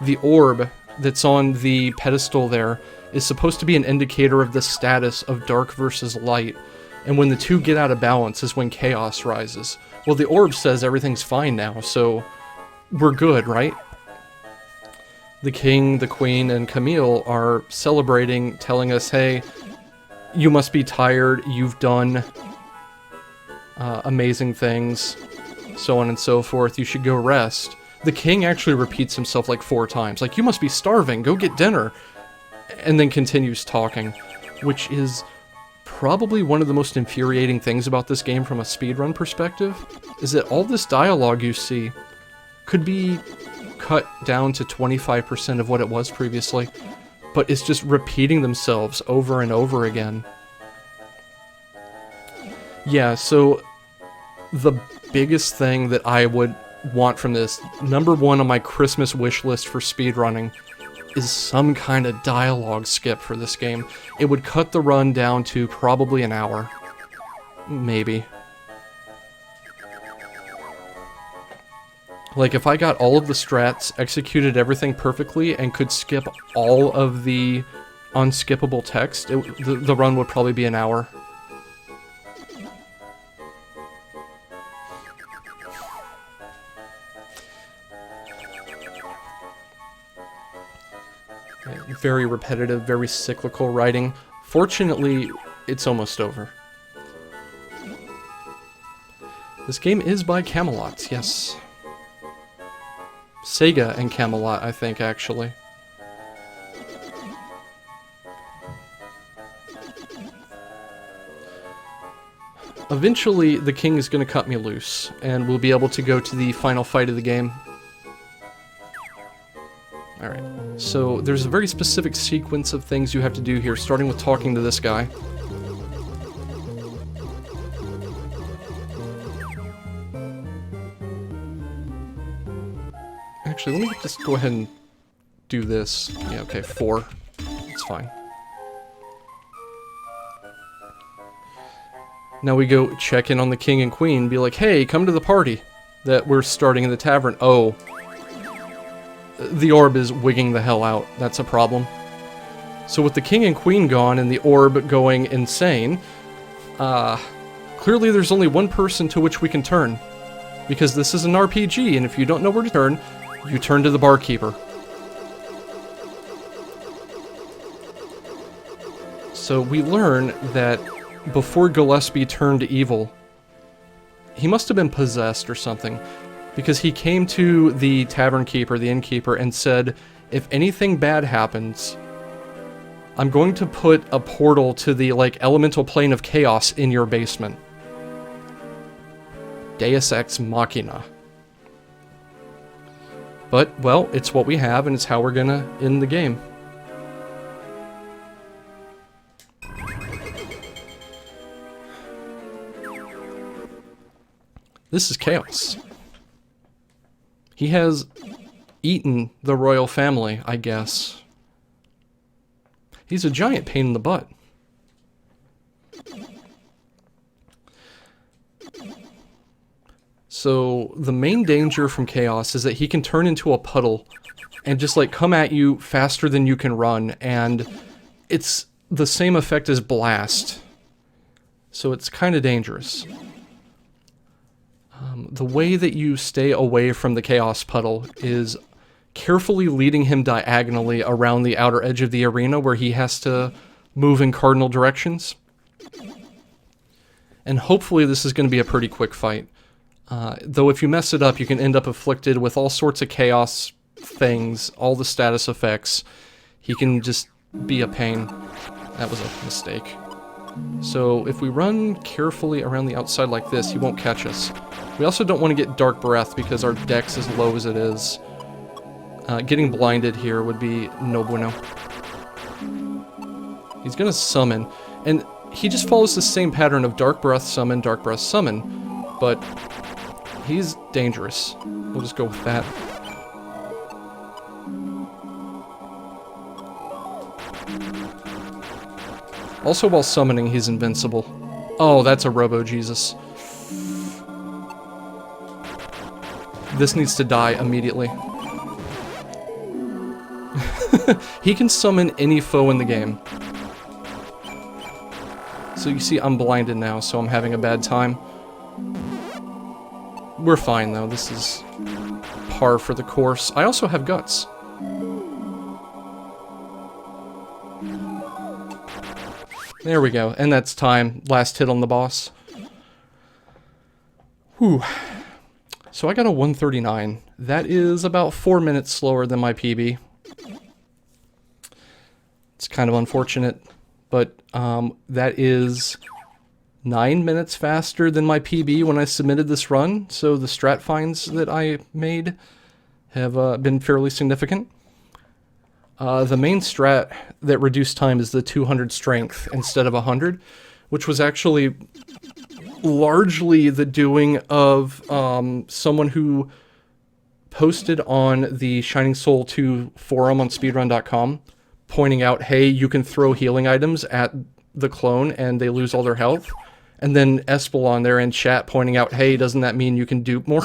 The orb that's on the pedestal there is supposed to be an indicator of the status of dark versus light, and when the two get out of balance is when chaos rises. Well, the orb says everything's fine now, so we're good, right? The king, the queen, and Camille are celebrating, telling us, hey, you must be tired, you've done amazing things, so on and so forth, you should go rest. The king actually repeats himself like 4 times, like, you must be starving, go get dinner, and then continues talking, which is probably one of the most infuriating things about this game from a speedrun perspective, is that all this dialogue you see could be cut down to 25% of what it was previously, but it's just repeating themselves over and over again. Yeah, so the biggest thing that I would want from this, number one on my Christmas wish list for speedrunning, is some kind of dialogue skip for this game. It would cut the run down to probably an hour. Maybe. Like, if I got all of the strats, executed everything perfectly, and could skip all of the unskippable text, the run would probably be an hour. Very repetitive, very cyclical writing. Fortunately, it's almost over. This game is by Camelot, yes. Sega and Camelot, I think, actually. Eventually, the king is going to cut me loose, and we'll be able to go to the final fight of the game. Alright, so there's a very specific sequence of things you have to do here, starting with talking to this guy. Actually, let me just go ahead and do this. Yeah, okay, 4. It's fine. Now we go check in on the king and queen, be like, hey, come to the party that we're starting in the tavern. Oh. The orb is wigging the hell out. That's a problem. So with the king and queen gone and the orb going insane, clearly there's only one person to which we can turn. Because this is an RPG, and if you don't know where to turn, you turn to the barkeeper. So we learn that before Gillespie turned evil, he must have been possessed or something. Because he came to the tavern keeper, the innkeeper, and said, if anything bad happens, I'm going to put a portal to the, like, elemental plane of chaos in your basement. Deus Ex Machina. But, well, it's what we have, and it's how we're gonna end the game. This is chaos. He has eaten the royal family, I guess. He's a giant pain in the butt. So, the main danger from Chaos is that he can turn into a puddle and just, like, come at you faster than you can run, and it's the same effect as Blast. So it's kind of dangerous. The way that you stay away from the Chaos Puddle is carefully leading him diagonally around the outer edge of the arena where he has to move in cardinal directions. And hopefully this is going to be a pretty quick fight. Though if you mess it up, you can end up afflicted with all sorts of chaos things, all the status effects. He can just be a pain. That was a mistake. So if we run carefully around the outside like this, he won't catch us. We also don't want to get Dark Breath because our dex is low as it is. Getting blinded here would be no bueno. He's gonna summon, and he just follows the same pattern of Dark Breath summon, Dark Breath summon, but he's dangerous. We'll just go with that. Also, while summoning, he's invincible. Oh, that's a Robo-Jesus. This needs to die immediately. He can summon any foe in the game. So you see, I'm blinded now, so I'm having a bad time. We're fine, though. This is par for the course. I also have guts. There we go. And that's time. Last hit on the boss. Whew. So I got a 139. That is about 4 minutes slower than my PB. It's kind of unfortunate, but that is 9 minutes faster than my PB when I submitted this run, so the strat finds that I made have been fairly significant. The main strat that reduced time is the 200 strength instead of 100, which was actually largely the doing of someone who posted on the Shining Soul 2 forum on speedrun.com, pointing out, hey, you can throw healing items at the clone and they lose all their health. And then Espelon there in chat pointing out, hey, doesn't that mean you can dupe more?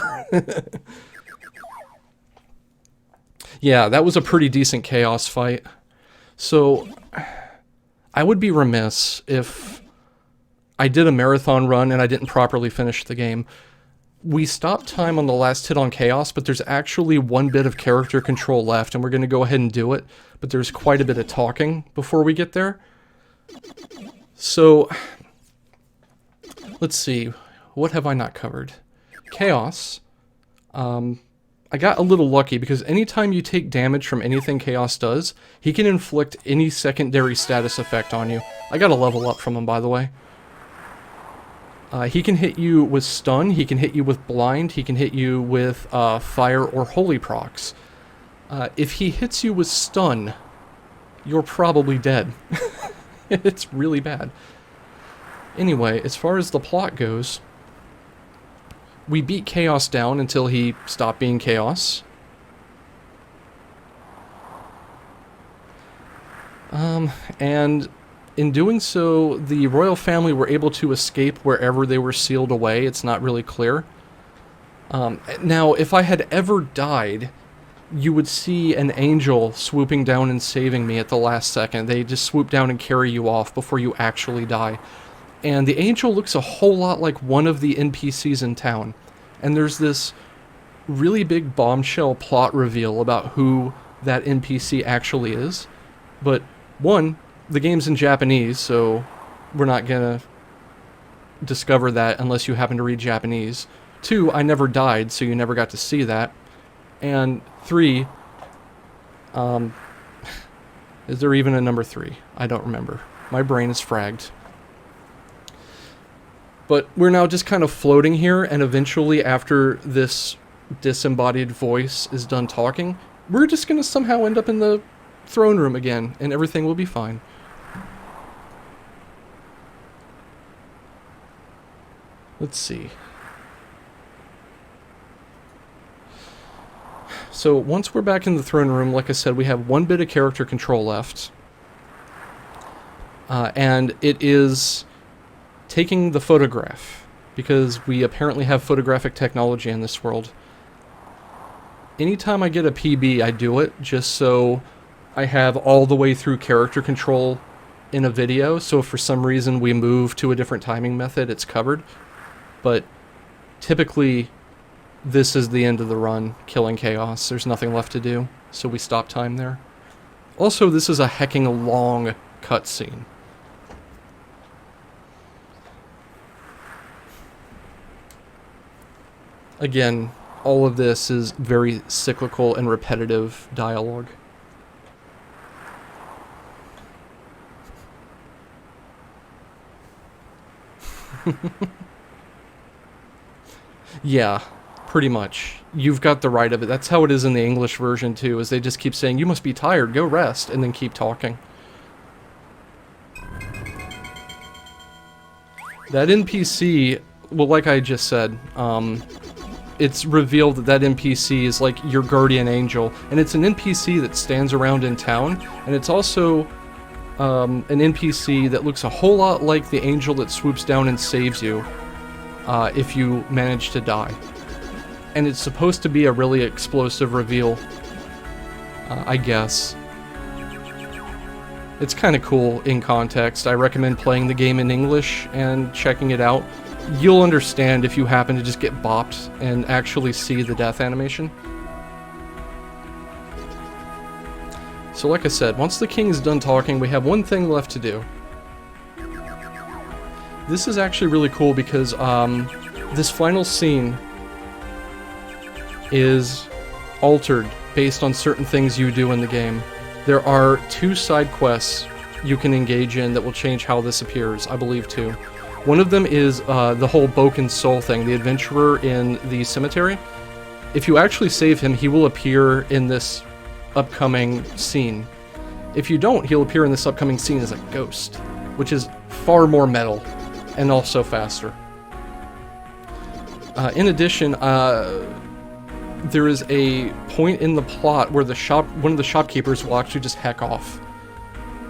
Yeah, that was a pretty decent chaos fight. So I would be remiss if I did a marathon run and I didn't properly finish the game. We stopped time on the last hit on chaos, but there's actually one bit of character control left, and we're going to go ahead and do it. But there's quite a bit of talking before we get there. So let's see. What have I not covered? Chaos. I got a little lucky because anytime you take damage from anything Chaos does, he can inflict any secondary status effect on you. I got a level up from him, by the way. He can hit you with stun, he can hit you with blind, he can hit you with fire or holy procs. If he hits you with stun, you're probably dead. It's really bad. Anyway, as far as the plot goes, we beat Chaos down until he stopped being Chaos. And in doing so, the royal family were able to escape wherever they were sealed away. It's not really clear. Now, if I had ever died, you would see an angel swooping down and saving me at the last second. They just swoop down and carry you off before you actually die. And the angel looks a whole lot like one of the NPCs in town. And there's this really big bombshell plot reveal about who that NPC actually is. But, one, the game's in Japanese, so we're not gonna discover that unless you happen to read Japanese. 2, I never died, so you never got to see that. And 3, is there even a number 3? I don't remember. My brain is fragged. But we're now just kind of floating here, and eventually after this disembodied voice is done talking, we're just gonna somehow end up in the throne room again, and everything will be fine. Let's see. So once we're back in the throne room, like I said, we have one bit of character control left. And it is taking the photograph, because we apparently have photographic technology in this world. Anytime I get a PB, I do it just so I have all the way through character control in a video, so if for some reason we move to a different timing method, it's covered. But typically, this is the end of the run, killing Chaos. There's nothing left to do, so we stop time there. Also, this is a hecking long cutscene. Again, all of this is very cyclical and repetitive dialogue. Yeah, pretty much. You've got the right of it. That's how it is in the English version too, is they just keep saying, you must be tired, go rest, and then keep talking. That NPC, well, like I just said, it's revealed that that NPC is like your guardian angel, and it's an NPC that stands around in town, and it's also an NPC that looks a whole lot like the angel that swoops down and saves you if you manage to die. And it's supposed to be a really explosive reveal, I guess. It's kind of cool in context. I recommend playing the game in English and checking it out. You'll understand if you happen to just get bopped and actually see the death animation. So like I said, once the king is done talking, we have one thing left to do. This is actually really cool because this final scene is altered based on certain things you do in the game. There are 2 side quests you can engage in that will change how this appears, I believe 2. One of them is the whole Boken Soul thing, the adventurer in the cemetery. If you actually save him, he will appear in this upcoming scene. If you don't, he'll appear in this upcoming scene as a ghost, which is far more metal and also faster. In addition, there is a point in the plot where one of the shopkeepers will actually just heck off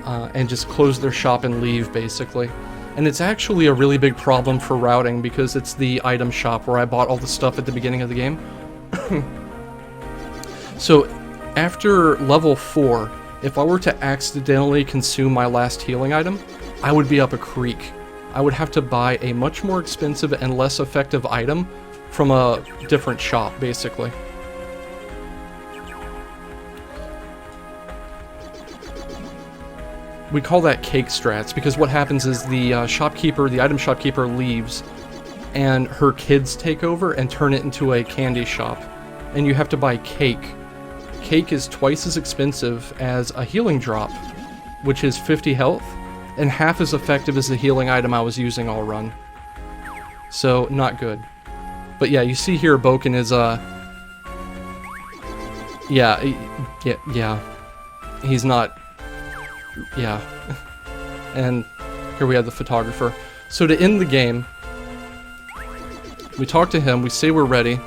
and just close their shop and leave, basically. And it's actually a really big problem for routing because it's the item shop where I bought all the stuff at the beginning of the game. So after level 4, if I were to accidentally consume my last healing item, I would be up a creek. I would have to buy a much more expensive and less effective item from a different shop, basically. We call that cake strats because what happens is the item shopkeeper leaves and her kids take over and turn it into a candy shop. And you have to buy cake. Cake is twice as expensive as a healing drop, which is 50 health, and half as effective as the healing item I was using all run. So, not good. But yeah, you see here Boken is, yeah. He's not... Yeah. And here we have the photographer. So to end the game, we talk to him, we say we're ready,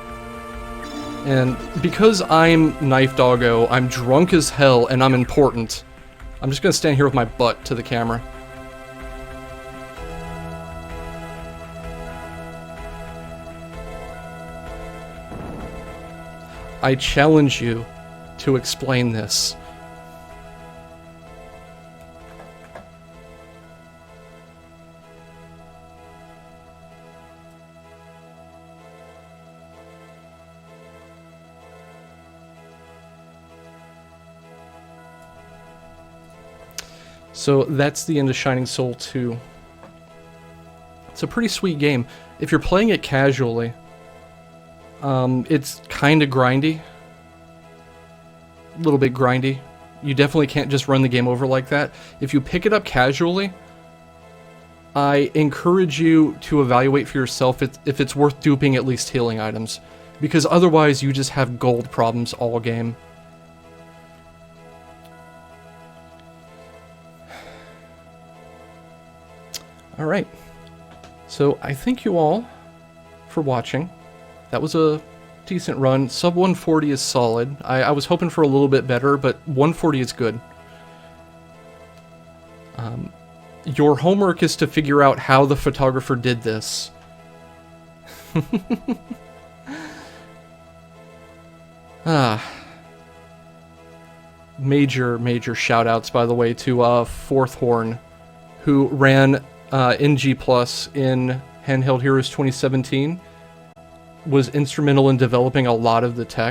and because I'm Knife Doggo, I'm drunk as hell and I'm important, I'm just gonna stand here with my butt to the camera. I challenge you to explain this. So that's the end of Shining Soul 2. It's a pretty sweet game. If you're playing it casually, it's kind of grindy. A little bit grindy. You definitely can't just run the game over like that. If you pick it up casually, I encourage you to evaluate for yourself if it's worth duping at least healing items. Because otherwise you just have gold problems all game. Alright, so I thank you all for watching. That was a decent run. Sub 140 is solid. I was hoping for a little bit better, but 140 is good. Your homework is to figure out how the photographer did this. Major shout outs, by the way, to Fourth Horn, who ran NG Plus in Handheld Heroes 2017, was instrumental in developing a lot of the tech.